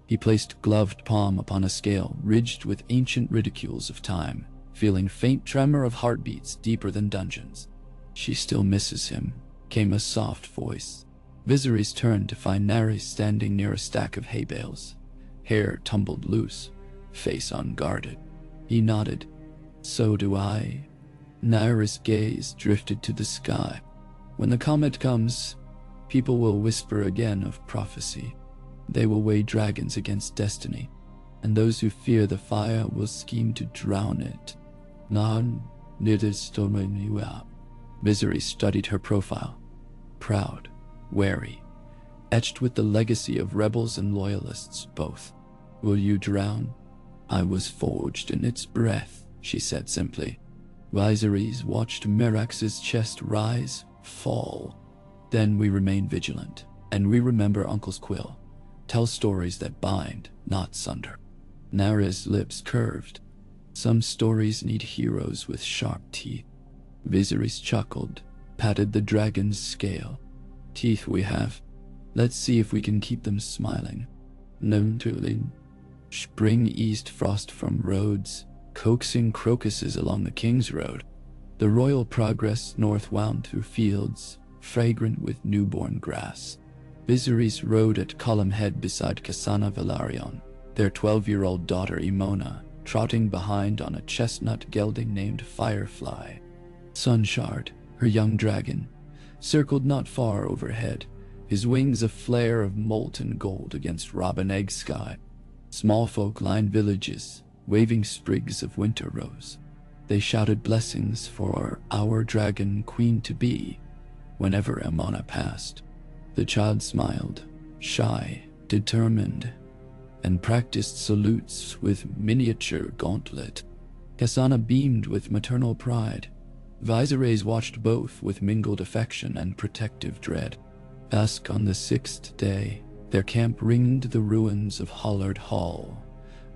He placed gloved palm upon a scale ridged with ancient ridicules of time, feeling faint tremor of heartbeats deeper than dungeons. She still misses him, came a soft voice. Viserys turned to find Nyra standing near a stack of hay bales, hair tumbled loose, face unguarded. He nodded. So do I. Nyra's gaze drifted to the sky. When the comet comes, people will whisper again of prophecy. They will weigh dragons against destiny, and those who fear the fire will scheme to drown it. Viserys studied her profile. Proud, wary, etched with the legacy of rebels and loyalists both. Will you drown? I was forged in its breath, she said simply. Viserys watched Merax's chest rise, fall. Then we remain vigilant, and we remember Uncle's quill. Tell stories that bind, not sunder. Nyra's lips curved. Some stories need heroes with sharp teeth. Viserys chuckled, patted the dragon's scale. Teeth we have. Let's see if we can keep them smiling. Spring eased frost from roads, coaxing crocuses along the King's Road. The royal progress north wound through fields, fragrant with newborn grass. Viserys rode at column head beside Cassana Velaryon, their 12-year-old daughter Aemona, trotting behind on a chestnut gelding named Firefly. Sunshard, her young dragon, circled not far overhead, his wings a flare of molten gold against robin egg sky. Small folk lined villages, waving sprigs of winter rose. They shouted blessings for our dragon queen-to-be whenever Aemona passed. The child smiled, shy, determined, and practiced salutes with miniature gauntlet. Cassana beamed with maternal pride. Viserys watched both with mingled affection and protective dread. Dusk on the 6th day, their camp ringed the ruins of Hollard Hall,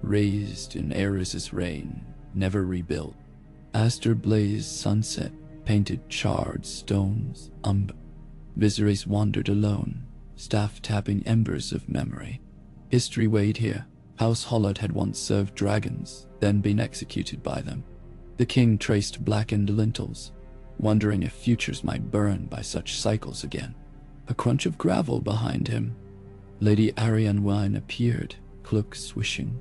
razed in Aerys' reign, never rebuilt. Aster blazed sunset, painted charred stones, umber. Viserys wandered alone, staff tapping embers of memory. History weighed here. House Hollard had once served dragons, then been executed by them. The king traced blackened lintels, wondering if futures might burn by such cycles again. A crunch of gravel behind him. Lady Arianne Wine appeared, cloak swishing.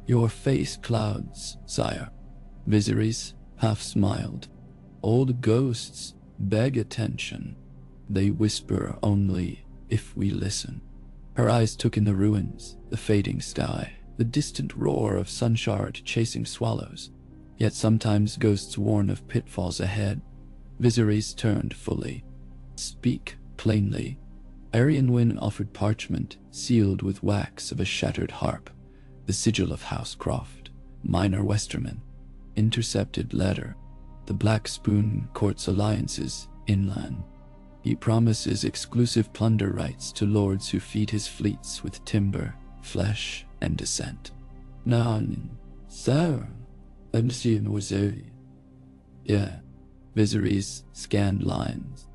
Your face clouds, sire. Viserys half smiled. Old ghosts beg attention. They whisper only if we listen. Her eyes took in the ruins, the fading sky, the distant roar of Sunshard chasing swallows. Yet sometimes ghosts warn of pitfalls ahead. Viserys turned fully. Speak plainly. Arianne Wynne offered parchment, sealed with wax of a shattered harp, the sigil of House Croft, minor Westerman. Intercepted letter. The Black Spoon courts alliances inland. He promises exclusive plunder rights to lords who feed his fleets with timber, flesh, and descent. Sir, I'm seeing Waziri. Yeah. Viserys scanned lines.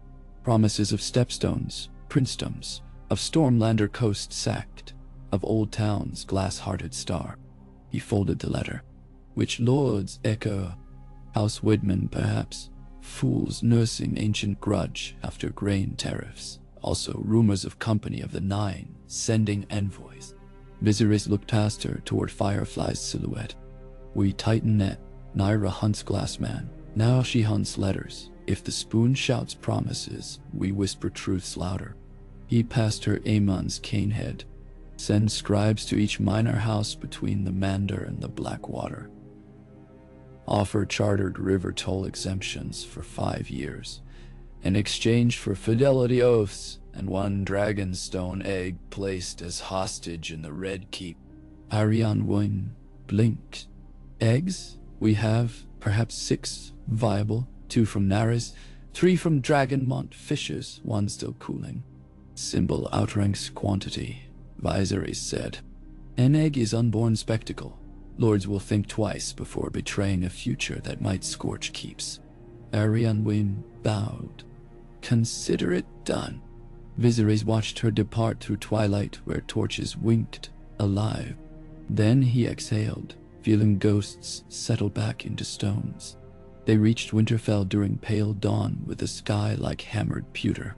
Promises of stepstones, princedoms, of Stormlander coast sacked, of old town's glass-hearted star. He folded the letter. Which lords echo? House Widman, perhaps. Fools nursing ancient grudge after grain tariffs. Also rumors of Company of the Nine sending envoys. Viserys looked past her toward Firefly's silhouette. We tighten net. Nyra hunts Glassman. Now she hunts letters. If the spoon shouts promises, we whisper truths louder. He passed her AEMON's cane head. Send scribes to each minor house between the Mander and the Blackwater. Offer chartered river toll exemptions for 5 years, in exchange for fidelity oaths and 1 dragonstone egg placed as hostage in the Red Keep. Ariane Wynn blinked. Eggs? We have perhaps 6 viable, 2 from Naris, 3 from Dragonmont fishes, 1 still cooling. Symbol outranks quantity, Viserys said. An egg is unborn spectacle. Lords will think twice before betraying a future that might scorch keeps. Ariane Wynn bowed. Consider it done. Viserys watched her depart through twilight where torches winked, alive. Then he exhaled, feeling ghosts settle back into stones. They reached Winterfell during pale dawn with the sky like hammered pewter.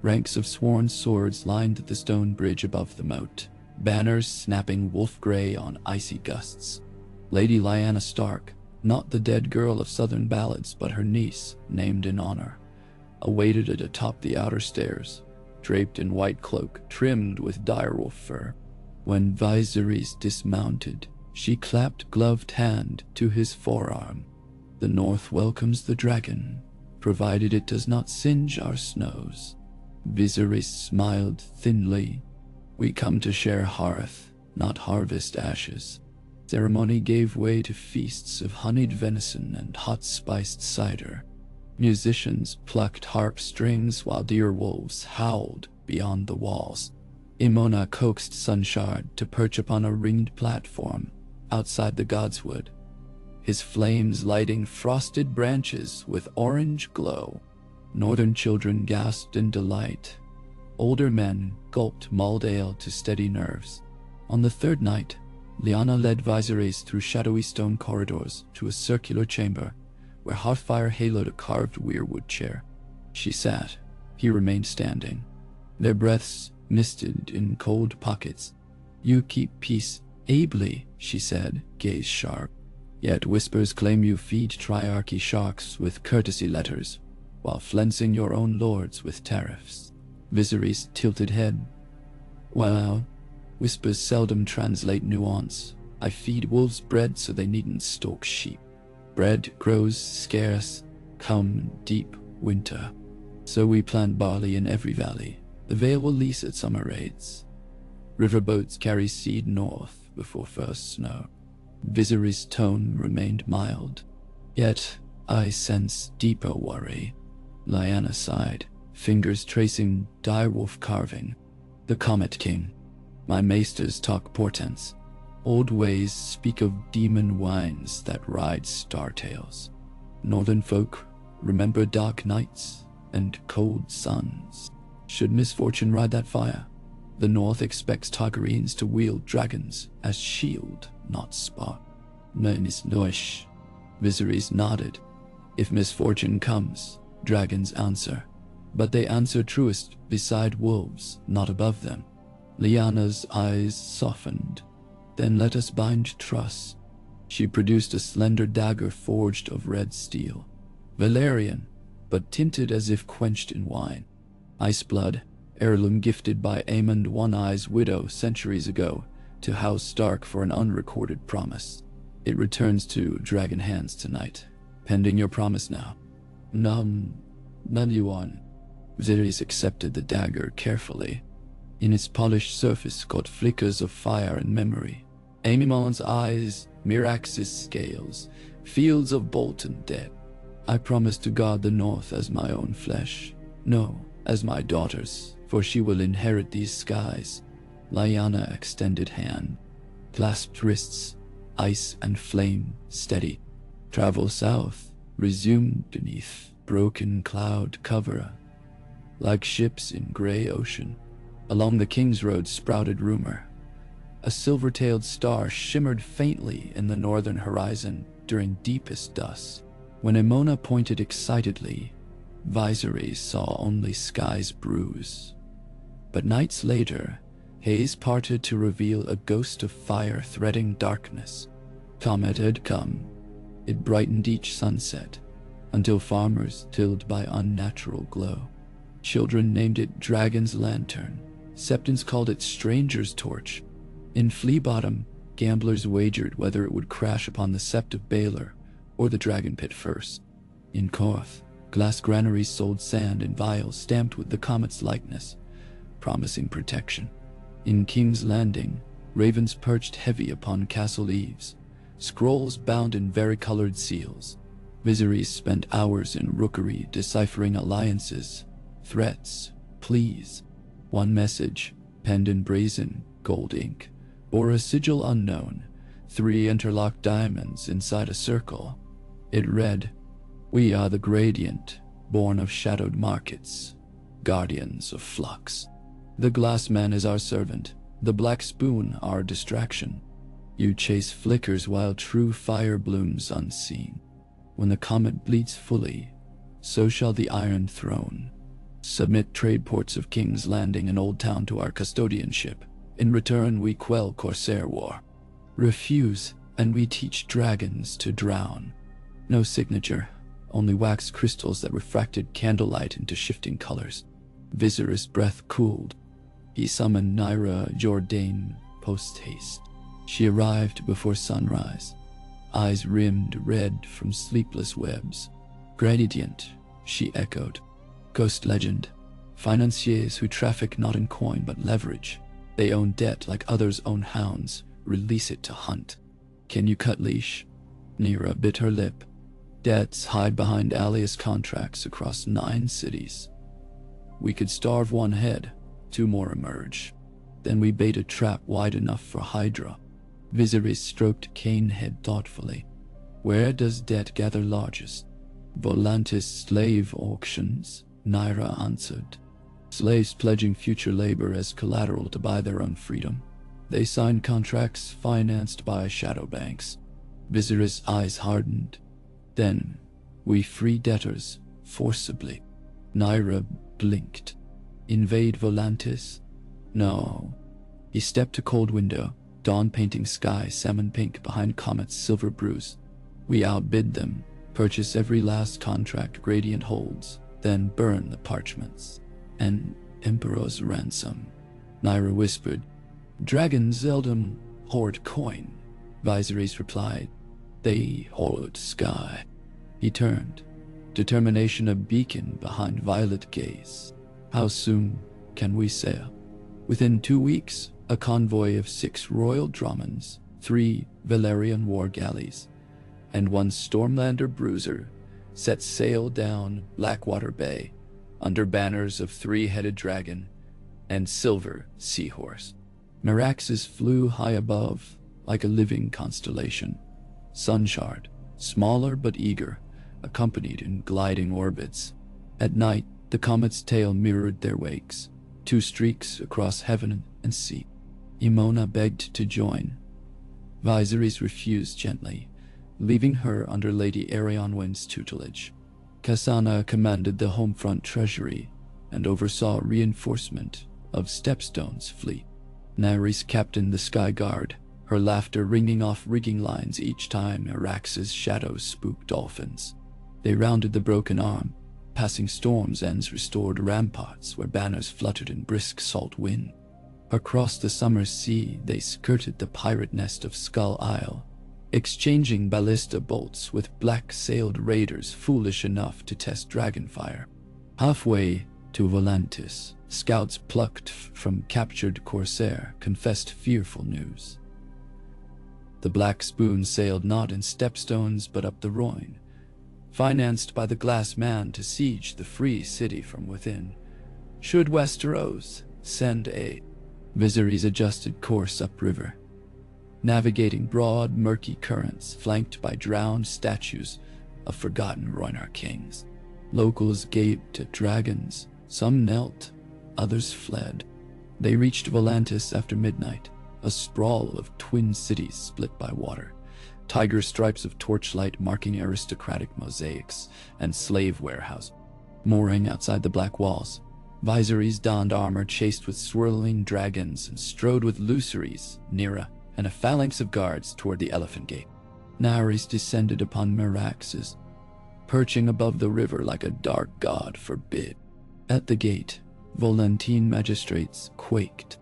Ranks of sworn swords lined the stone bridge above the moat, banners snapping wolf-gray on icy gusts. Lady Lyanna Stark, not the dead girl of southern ballads but her niece, named in honor, awaited it atop the outer stairs, draped in white cloak trimmed with direwolf fur. When Viserys dismounted, she clapped gloved hand to his forearm. The north welcomes the dragon, provided it does not singe our snows. Viserys smiled thinly. We come to share hearth, not harvest ashes. Ceremony gave way to feasts of honeyed venison and hot-spiced cider. Musicians plucked harp strings while deer wolves howled beyond the walls. Aemona coaxed Sunshard to perch upon a ringed platform outside the godswood, his flames lighting frosted branches with orange glow. Northern children gasped in delight. Older men gulped mulled ale to steady nerves. On the 3rd night, Lyanna led Viserys through shadowy stone corridors to a circular chamber where Hearthfire haloed a carved weirwood chair. She sat. He remained standing. Their breaths misted in cold pockets. You keep peace ably, she said, gaze sharp. Yet whispers claim you feed Triarchy sharks with courtesy letters, while flensing your own lords with tariffs. Viserys' tilted head. Well, whispers seldom translate nuance. I feed wolves bread so they needn't stalk sheep. Bread grows scarce, come deep winter. So we plant barley in every valley. The Vale will lease at summer raids. Riverboats carry seed north before first snow. Viserys' tone remained mild. Yet I sense deeper worry. Lyanna sighed, fingers tracing direwolf carving. The Comet King. My maesters talk portents. Old ways speak of demon wines that ride star tales. Northern folk remember dark nights and cold suns. Should misfortune ride that fire, the North expects Targaryens to wield dragons as shield, not spot. Menis noish. Viserys nodded. If misfortune comes, dragons answer. But they answer truest beside wolves, not above them. Lyanna's eyes softened. Then let us bind trust. She produced a slender dagger forged of red steel. Valerian, but tinted as if quenched in wine. Ice blood, heirloom gifted by Aemon One-Eye's widow centuries ago to House Stark for an unrecorded promise. It returns to dragon hands tonight, pending your promise now. None you on. Viserys accepted the dagger carefully. In its polished surface caught flickers of fire and memory. AEMON's eyes, Mirax's scales, fields of Bolton dead. I promise to guard the North as my own flesh. No, as my daughter's, for she will inherit these skies. Lyanna extended hand, clasped wrists, ice and flame steady. Travel south, resumed beneath broken cloud cover, like ships in gray ocean. Along the King's Road sprouted rumor. A silver-tailed star shimmered faintly in the northern horizon during deepest dusk. When AEMON pointed excitedly, Viserys saw only sky's bruise. But nights later, haze parted to reveal a ghost of fire threading darkness. Comet had come. It brightened each sunset, until farmers tilled by unnatural glow. Children named it Dragon's Lantern. Septons called it Stranger's Torch. In Flea Bottom, gamblers wagered whether it would crash upon the Sept of Baelor or the Dragon Pit first. In Korth, glass granaries sold sand in vials stamped with the comet's likeness, promising protection. In King's Landing, ravens perched heavy upon castle eaves, scrolls bound in varicolored seals. Viserys spent hours in rookery deciphering alliances, threats, pleas. One message, penned in brazen, gold ink, bore a sigil unknown, 3 interlocked diamonds inside a circle. It read, "We are the Gradient, born of shadowed markets, guardians of flux. The glass man is our servant, the black spoon our distraction. You chase flickers while true fire blooms unseen. When the comet bleeds fully, so shall the Iron Throne. Submit trade ports of King's Landing and Old Town to our custodianship. In return we quell Corsair war. Refuse, and we teach dragons to drown." No signature, only wax crystals that refracted candlelight into shifting colors. Viserys' breath cooled. He summoned Nyra Jordain post-haste. She arrived before sunrise, eyes rimmed red from sleepless webs. "Gradient," she echoed. "Ghost legend. Financiers who traffic not in coin but leverage. They own debt like others own hounds, release it to hunt. Can you cut leash?" Nyra bit her lip. "Debts hide behind alias contracts across 9 cities. We could starve one head, 2 more emerge. Then we bait a trap wide enough for Hydra." Viserys stroked cane head thoughtfully. "Where does debt gather largest?" "Volantis slave auctions," Nyra answered. "Slaves pledging future labor as collateral to buy their own freedom. They sign contracts financed by shadow banks." Viserys' eyes hardened. "Then, we free debtors, forcibly." Nyra blinked. "Invade Volantis? No." He stepped to cold window, dawn painting sky salmon pink behind Comet's silver bruise. "We outbid them, purchase every last contract Gradient holds, then burn the parchments. An emperor's ransom." Nyra whispered. "Dragon Zeldom hoard coin," Viserys replied. "They hoard sky." He turned, determination a beacon behind violet gaze. "How soon can we sail?" "Within 2 weeks, a convoy of 6 royal Dromons, 3 Valyrian war galleys, and 1 Stormlander bruiser set sail down Blackwater Bay under banners of 3-headed dragon and silver seahorse." Meraxes flew high above, like a living constellation. Sunshard, smaller but eager, accompanied in gliding orbits. At night, the comet's tail mirrored their wakes, 2 streaks across heaven and sea. AEMON begged to join. Viserys refused gently, leaving her under Lady Aeronwyn's tutelage. Cassana commanded the homefront treasury and oversaw reinforcement of Stepstone's fleet. Nerys captained the Sky Guard, her laughter ringing off rigging lines each time Arax's shadows spooked dolphins. They rounded the broken arm, passing storms ends restored ramparts where banners fluttered in brisk salt wind. Across the summer sea they skirted the pirate nest of Skull Isle, exchanging ballista bolts with black-sailed raiders foolish enough to test dragonfire. Halfway to Volantis, scouts plucked from captured Corsair confessed fearful news. The Black Spoon sailed not in stepstones but up the Rhoyne, financed by the Glass Man to siege the free city from within. Should Westeros send aid? Viserys adjusted course upriver, navigating broad, murky currents flanked by drowned statues of forgotten Rhoynar kings. Locals gaped at dragons, some knelt, others fled. They reached Volantis after midnight, a sprawl of twin cities split by water, tiger stripes of torchlight marking aristocratic mosaics and slave warehouse. Mooring outside the black walls, Viserys donned armor chased with swirling dragons and strode with Lucerys, Nira, and a phalanx of guards toward the Elephant Gate. Nares descended upon Meraxes, perching above the river like a dark god forbid. At the gate, Volantine magistrates quaked.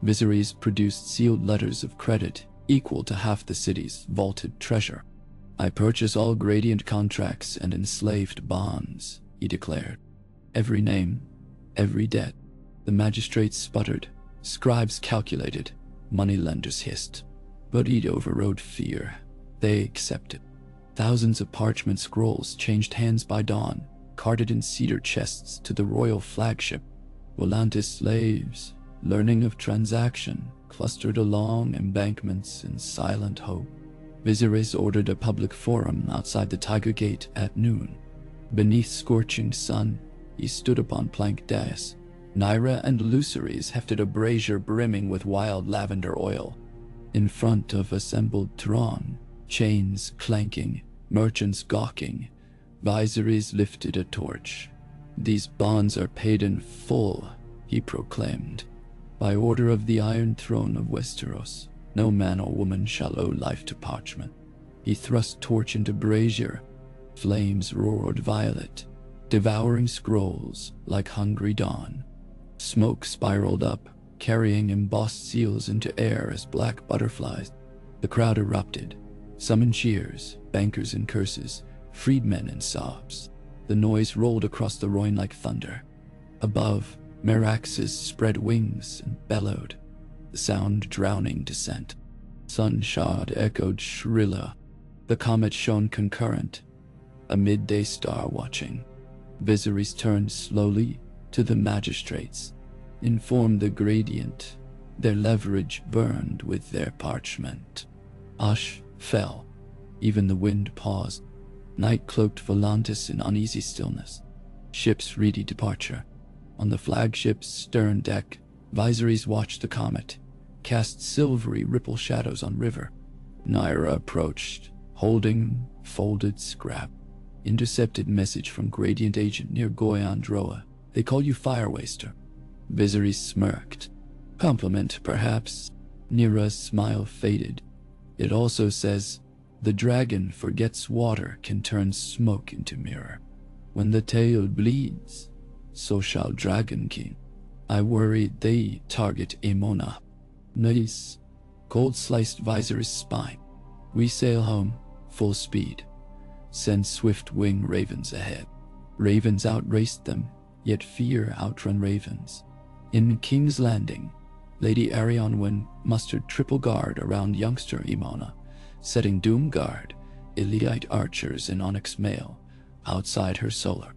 Viserys produced sealed letters of credit equal to half the city's vaulted treasure. "I purchase all gradient contracts and enslaved bonds," he declared. "Every name, every debt." The magistrates sputtered, scribes calculated, moneylenders hissed. But it overrode fear. They accepted. Thousands of parchment scrolls changed hands by dawn, carted in cedar chests to the royal flagship. Volantis slaves, learning of transaction, clustered along embankments in silent hope. Viserys ordered a public forum outside the Tiger Gate at noon. Beneath scorching sun, he stood upon plank dais. Nyra and Lucerys hefted a brazier brimming with wild lavender oil. In front of assembled throng, chains clanking, merchants gawking, Viserys lifted a torch. "These bonds are paid in full," he proclaimed. "By order of the Iron Throne of Westeros, no man or woman shall owe life to parchment." He thrust torch into brazier. Flames roared violet, devouring scrolls like hungry dawn. Smoke spiraled up, carrying embossed seals into air as black butterflies. The crowd erupted, some in cheers, bankers in curses, freedmen in sobs. The noise rolled across the Rhoyne like thunder. Above, Meraxes spread wings and bellowed, the sound drowning dissent. Sunshard echoed shriller. The comet shone concurrent, a midday star watching. Viserys turned slowly to the magistrates, informed the gradient. Their leverage burned with their parchment. Hush fell. Even the wind paused. Night cloaked Volantis in uneasy stillness. Ships ready departure. On the flagship's stern deck, Viserys watched the comet, cast silvery ripple shadows on river. Nyra approached, holding folded scrap. Intercepted message from Gradient agent near Goyan Droa. "They call you Fire Waster." Viserys smirked. "Compliment, perhaps." Nyra's smile faded. "It also says, the dragon forgets water can turn smoke into mirror. When the tail bleeds, so shall Dragon King. I worried they target AEMON. Nice." Cold sliced Viserys' spine. "We sail home, full speed. Send swift wing ravens ahead." Ravens outraced them, yet fear outrun ravens. In King's Landing, Lady Arianwen mustered triple guard around youngster AEMON, setting Doom Guard, Iliite archers in onyx mail, outside her solar.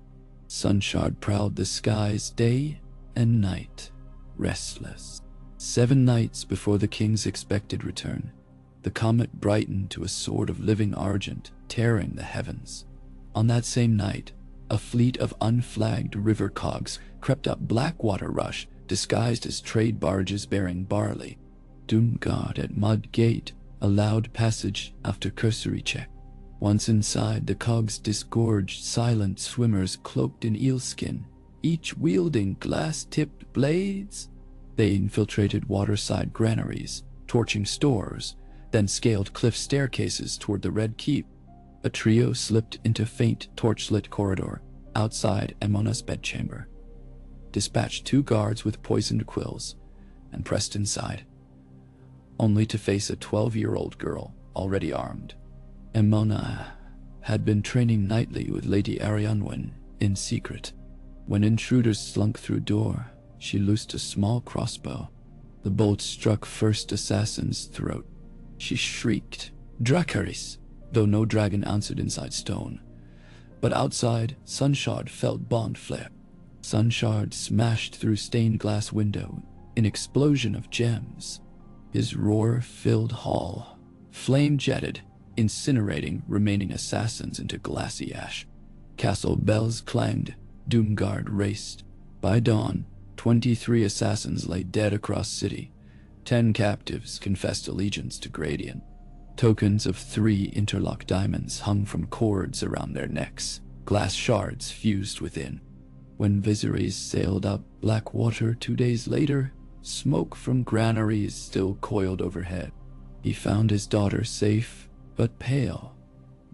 Sunshard prowled the skies day and night, restless. 7 nights before the king's expected return, the comet brightened to a sword of living argent, tearing the heavens. On that same night, a fleet of unflagged river cogs crept up Blackwater Rush, disguised as trade barges bearing barley. Doomguard at Mud Gate allowed passage after cursory check. Once inside, the cogs disgorged silent swimmers cloaked in eelskin, each wielding glass-tipped blades. They infiltrated waterside granaries, torching stores, then scaled cliff staircases toward the Red Keep. A trio slipped into faint torchlit corridor outside Aemon's bedchamber, dispatched 2 guards with poisoned quills, and pressed inside, only to face a 12-year-old girl already armed. Aemon had been training nightly with Lady Arianwen in secret. When intruders slunk through door, she loosed a small crossbow. The bolt struck first assassin's throat. She shrieked, "Dracarys!" though no dragon answered inside stone. But outside, Sunshard felt bond flare. Sunshard smashed through stained glass window, an explosion of gems. His roar filled hall. Flame jetted, incinerating remaining assassins into glassy ash. Castle bells clanged. Doomguard raced. By dawn, 23 assassins lay dead across city. 10 captives confessed allegiance to Gradient. Tokens of 3 interlocked diamonds hung from cords around their necks, glass shards fused within. When Viserys sailed up Blackwater 2 days later, smoke from granaries still coiled overhead. He found his daughter safe, but pale,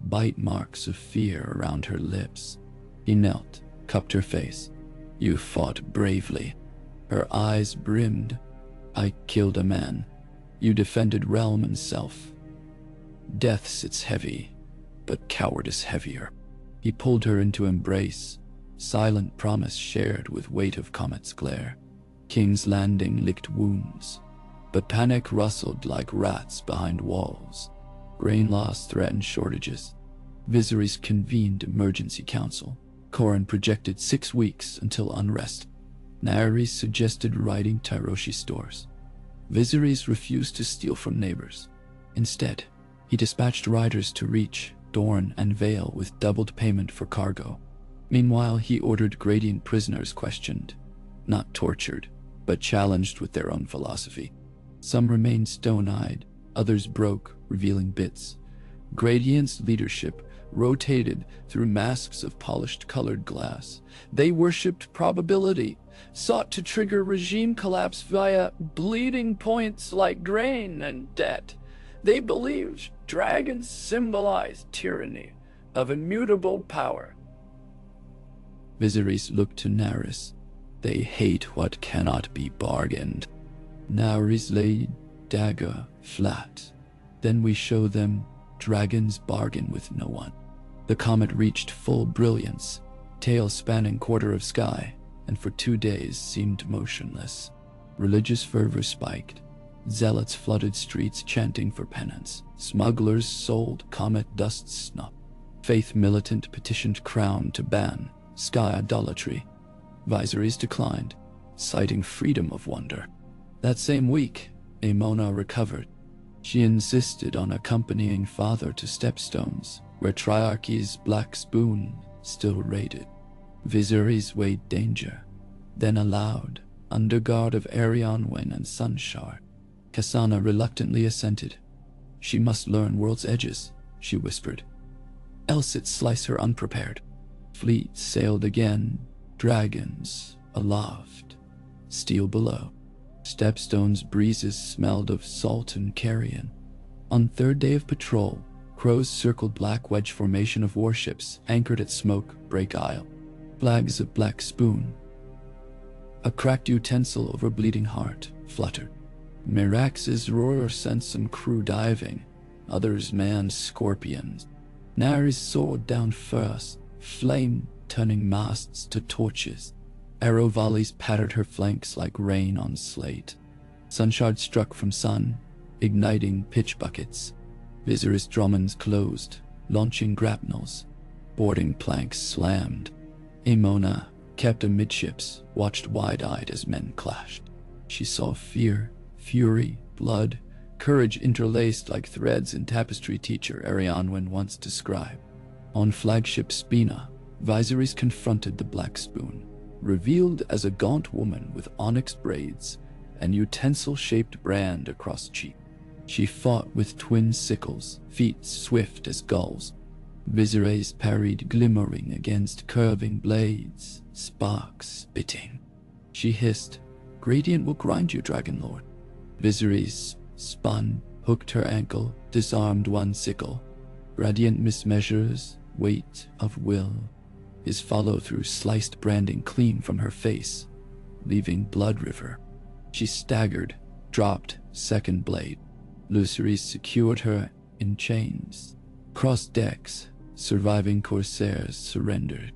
bite marks of fear around her lips. He knelt, cupped her face. "You fought bravely." Her eyes brimmed. "I killed a man. You defended realm and self. Death sits heavy, but cowardice heavier." He pulled her into embrace, silent promise shared with weight of comet's glare. King's Landing licked wounds, but panic rustled like rats behind walls. Grain loss threatened shortages. Viserys convened emergency council. Corran projected 6 weeks until unrest. Naerys suggested raiding Tyroshi stores. Viserys refused to steal from neighbors. Instead, he dispatched riders to Reach, Dorne, and Vale with doubled payment for cargo. Meanwhile, he ordered Gradient prisoners questioned, not tortured, but challenged with their own philosophy. Some remained stone-eyed, others broke, revealing bits. Gradient's leadership rotated through masks of polished colored glass. They worshipped probability, sought to trigger regime collapse via bleeding points like grain and debt. They believed dragons symbolized tyranny of immutable power. Viserys looked to Naerys. "They hate what cannot be bargained." Naerys laid dagger flat. "Then we show them dragons bargain with no one." The comet reached full brilliance, tail spanning quarter of sky, and for 2 days seemed motionless. Religious fervor spiked. Zealots flooded streets chanting for penance. Smugglers sold comet dust snuff. Faith militant petitioned Crown to ban sky idolatry. Viserys declined, citing freedom of wonder. That same week, Aemona recovered. She insisted on accompanying father to Stepstones, where Triarchy's Black Spoon still raided. Viserys weighed danger, then aloud, under guard of Arianwen and Sunshard. Cassana reluctantly assented. "She must learn world's edges," she whispered. "Else it slice her unprepared." Fleets sailed again, dragons aloft, steel below. Stepstone's breezes smelled of salt and carrion. On 3rd day of patrol, crows circled Black Wedge formation of warships anchored at Smoke Break Isle. Flags of Black Spoon. A cracked utensil over Bleeding Heart fluttered. Mirax's roar sent some crew diving. Others manned scorpions. Naerys soared down first, flame turning masts to torches. Arrow volleys pattered her flanks like rain on slate. Sunshard struck from sun, igniting pitch buckets. Viserys Drommonds closed, launching grapnels. Boarding planks slammed. Aemona, kept amidships, watched wide-eyed as men clashed. She saw fear, fury, blood, courage interlaced like threads in tapestry teacher Arianwen once described. On flagship Spina, Viserys confronted the Black Spoon, revealed as a gaunt woman with onyx braids and utensil-shaped brand across cheek. She fought with twin sickles, feet swift as gulls. Viserys parried glimmering against curving blades, sparks spitting. She hissed, "Gradient will grind you, Dragon Lord." Viserys spun, hooked her ankle, disarmed one sickle. Radiant mismeasures, weight of will. His follow-through sliced branding clean from her face, leaving blood river. She staggered, dropped second blade. Lucerys secured her in chains. Cross decks, surviving corsairs surrendered.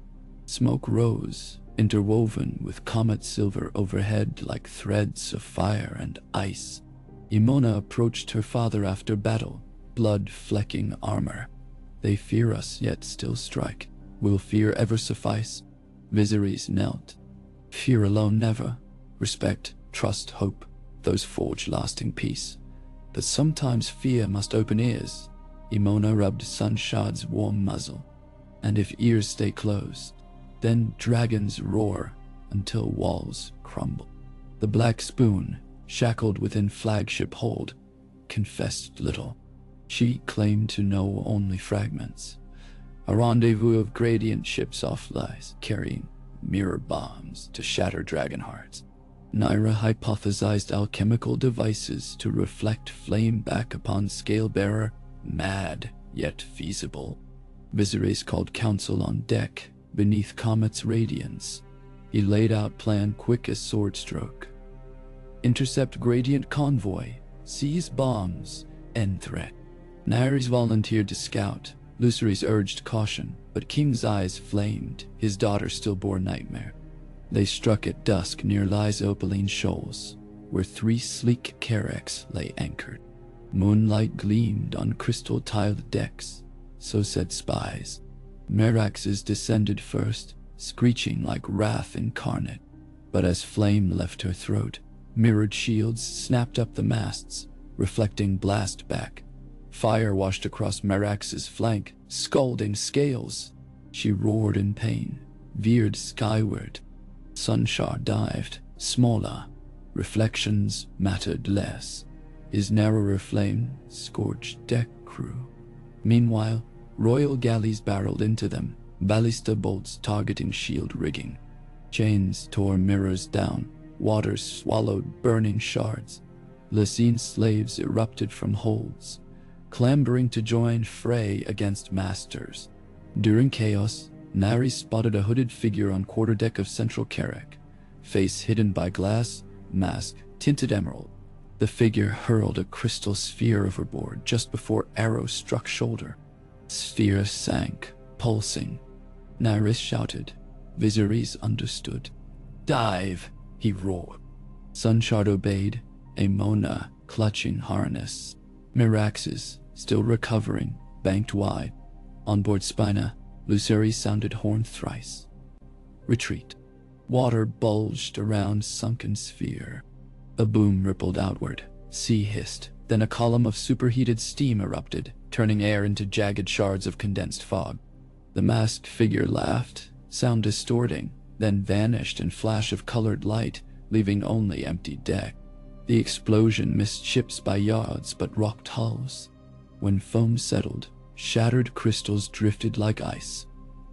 Smoke rose, interwoven with comet silver overhead like threads of fire and ice. Aemona approached her father after battle, blood-flecking armor. "They fear us, yet still strike. Will fear ever suffice?" Viserys knelt. "Fear alone never. Respect, trust, hope, those forge lasting peace. But sometimes fear must open ears." Aemona rubbed Sunshard's warm muzzle. "And if ears stay closed, then dragons roar, until walls crumbled. The black spoon, shackled within flagship hold, confessed little. She claimed to know only fragments. A rendezvous of gradient ships off lies, carrying mirror bombs to shatter dragon hearts. Naira hypothesized alchemical devices to reflect flame back upon Scalebearer, mad yet feasible. Viserys called council on deck, beneath Comet's radiance. He laid out plan quick as sword stroke. Intercept gradient convoy, seize bombs, end threat. Nairys volunteered to scout. Lucerys urged caution, but King's eyes flamed. His daughter still bore nightmare. They struck at dusk near Lysopoline Shoals, where 3 sleek carracks lay anchored. Moonlight gleamed on crystal-tiled decks, so said spies. Meraxes descended first, screeching like wrath incarnate. But as flame left her throat, mirrored shields snapped up the masts, reflecting blast back. Fire washed across Merax's flank, scalding scales. She roared in pain, veered skyward. Sunshar dived, smaller. Reflections mattered less. His narrower flame scorched deck crew. Meanwhile, royal galleys barreled into them, ballista bolts targeting shield rigging. Chains tore mirrors down, waters swallowed burning shards. Lysine slaves erupted from holds, clambering to join fray against masters. During chaos, Nari spotted a hooded figure on quarterdeck of Central Carrack, face hidden by glass, mask tinted emerald. The figure hurled a crystal sphere overboard just before arrow struck shoulder. Sphere sank, pulsing. Nairis shouted. Viserys understood. "Dive!" he roared. Sunshard obeyed, Aemona clutching harness. Meraxes, still recovering, banked wide. On board Spina, Lucerys sounded horn thrice. Retreat. Water bulged around sunken sphere. A boom rippled outward. Sea hissed. Then a column of superheated steam erupted, turning air into jagged shards of condensed fog. The masked figure laughed, sound distorting, then vanished in flash of colored light, leaving only empty deck. The explosion missed ships by yards but rocked hulls. When foam settled, shattered crystals drifted like ice.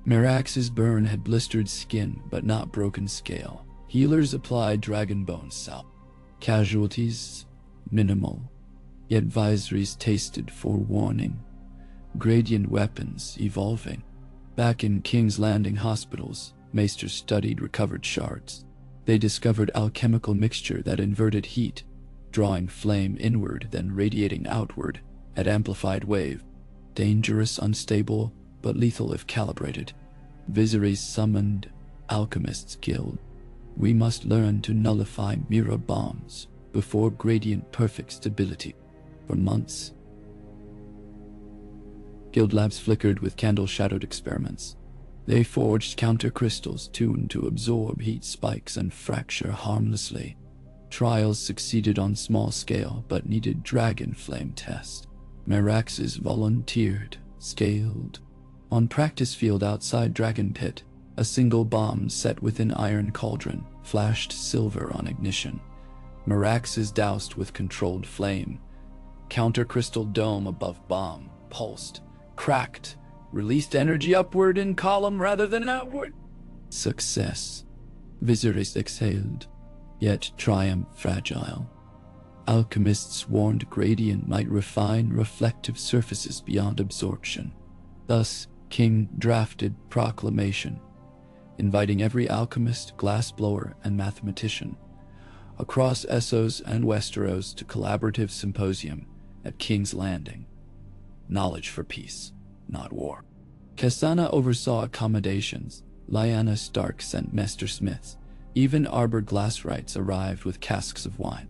Merax's burn had blistered skin but not broken scale. Healers applied dragonbone salve. Casualties minimal, yet Viserys tasted forewarning. Gradient weapons evolving. Back in King's Landing hospitals, Maesters studied recovered shards. They discovered alchemical mixture that inverted heat, drawing flame inward then radiating outward at amplified wave. Dangerous, unstable, but lethal if calibrated. Viserys summoned Alchemists Guild. We must learn to nullify mirror bombs before gradient perfect stability. For months, Guild labs flickered with candle-shadowed experiments. They forged counter-crystals tuned to absorb heat spikes and fracture harmlessly. Trials succeeded on small scale but needed dragon flame test. Meraxes volunteered, scaled. On practice field outside Dragon Pit, a single bomb set within iron cauldron flashed silver on ignition. Meraxes doused with controlled flame. Counter-crystal dome above bomb pulsed, cracked, released energy upward in column rather than outward. Success. Viserys exhaled, yet triumph fragile. Alchemists warned gradient might refine reflective surfaces beyond absorption. Thus, King drafted proclamation, inviting every alchemist, glassblower, and mathematician across Essos and Westeros to collaborative symposium at King's Landing. Knowledge for peace, not war. Cassana oversaw accommodations. Lyanna Stark sent Maester Smiths. Even Arbor Glasswrights arrived with casks of wine.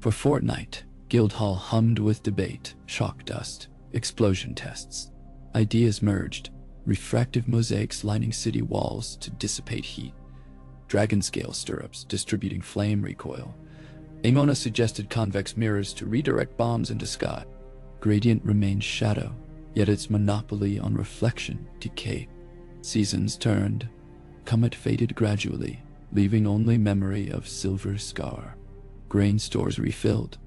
For fortnight, Guildhall hummed with debate, shock dust, explosion tests. Ideas merged, refractive mosaics lining city walls to dissipate heat, dragon-scale stirrups distributing flame recoil. Aemona suggested convex mirrors to redirect bombs into sky. Gradient remained shadow, yet its monopoly on reflection decayed. Seasons turned. Comet faded gradually. leaving only memory of silver scar. Grain stores refilled.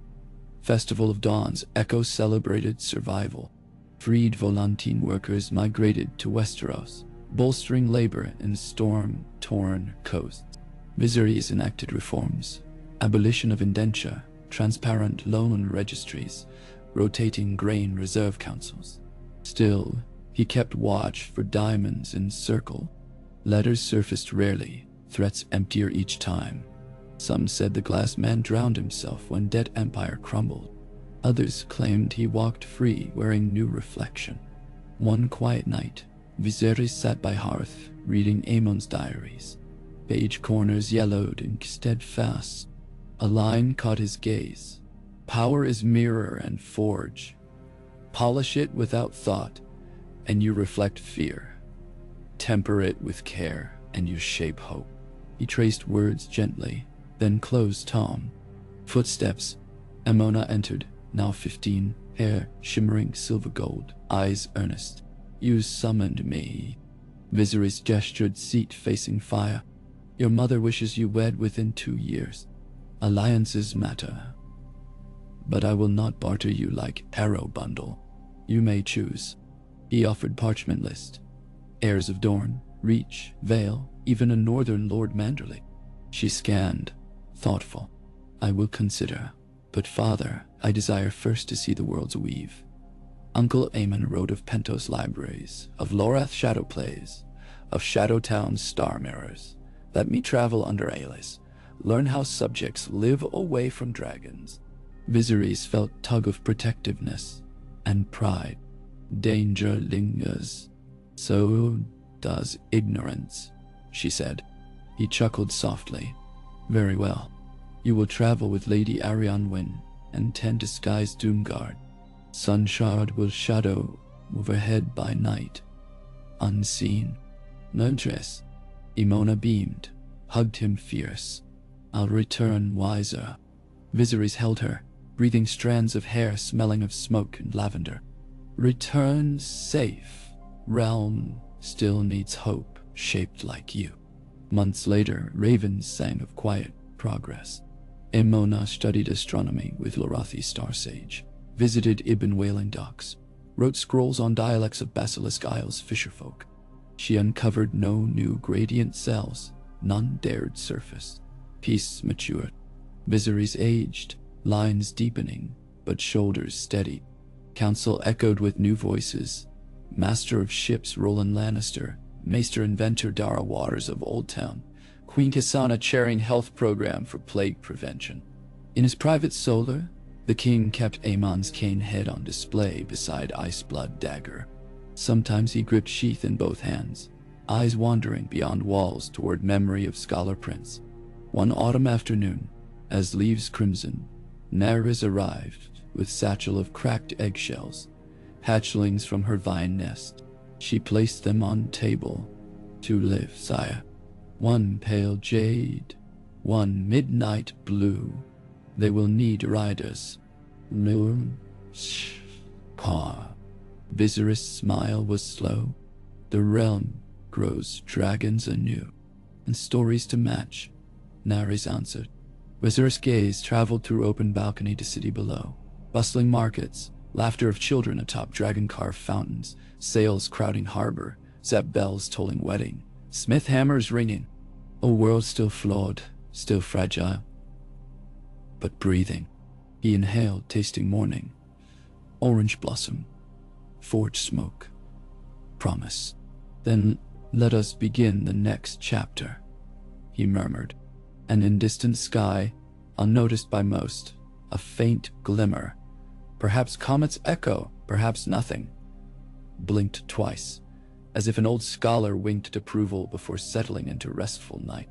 Festival of Dawns Echo celebrated survival. Freed Volantine workers migrated to Westeros, bolstering labor in storm-torn coasts. Viserys enacted reforms. Abolition of indenture, transparent loan registries, rotating grain reserve councils. Still, he kept watch for diamonds in Circle. Letters surfaced rarely, threats emptier each time. Some said the glass man drowned himself when Dead Empire crumbled. Others claimed he walked free wearing new reflection. One quiet night, Viserys sat by hearth, reading AEMON's diaries. Page corners yellowed and steadfast. A line caught his gaze. Power is mirror and forge. Polish it without thought, and you reflect fear. Temper it with care, and you shape hope. He traced words gently, then closed Tom. Footsteps. Aemona entered, now 15, hair shimmering silver gold, eyes earnest. You summoned me. Viserys gestured, seat facing fire. Your mother wishes you wed within 2 years. Alliances matter. But I will not barter you like arrow bundle. You may choose. He offered parchment list. Heirs of Dorne, Reach, Vale, even a northern Lord Manderley. She scanned, thoughtful. I will consider. But father, I desire first to see the world's weave. Uncle Aemon wrote of Pentos libraries, of Lorath shadow plays, of Shadowtown's star mirrors. Let me travel under Aelys, learn how subjects live away from dragons. Viserys felt tug of protectiveness and pride. Danger lingers. So does ignorance, she said. He chuckled softly. Very well. You will travel with Lady Arianne Wynn and 10 disguised Doomguard. Sunshard will shadow overhead by night, unseen. No dress. Aemona beamed, hugged him fierce. I'll return wiser. Viserys held her, breathing strands of hair smelling of smoke and lavender. Return safe. Realm still needs hope, shaped like you. Months later, ravens sang of quiet progress. Aemona studied astronomy with Lorathi star sage, visited Ibn Whaling docks, wrote scrolls on dialects of Basilisk Isles fisherfolk. She uncovered no new gradient cells, none dared surface. Peace matured. Viserys aged, lines deepening, but shoulders steadied. Council echoed with new voices. Master of ships Roland Lannister, Maester Inventor Dara Waters of Old Town, Queen Cassana chairing health program for plague prevention. In his private solar, the king kept Aemon's cane head on display beside Iceblood dagger. Sometimes he gripped sheath in both hands, eyes wandering beyond walls toward memory of Scholar Prince. One autumn afternoon, as leaves crimson, Nerys arrived with satchel of cracked eggshells, hatchlings from her vine nest. She placed them on table. To live, sire. One pale jade, one midnight blue. They will need riders. Moon, paw. Viserys' smile was slow. The realm grows dragons anew, and stories to match. Nerys answered. Viserys' gaze traveled through open balcony to city below. Bustling markets, laughter of children atop dragon-carved fountains, sails crowding harbor, Zep bells tolling wedding, smith hammers ringing. A world still flawed, still fragile, but breathing. He inhaled, tasting morning, orange blossom, forge smoke, promise. Then let us begin the next chapter, he murmured. And in distant sky, unnoticed by most, a faint glimmer, perhaps comet's echo, perhaps nothing, blinked twice, as if an old scholar winked approval before settling into restful night.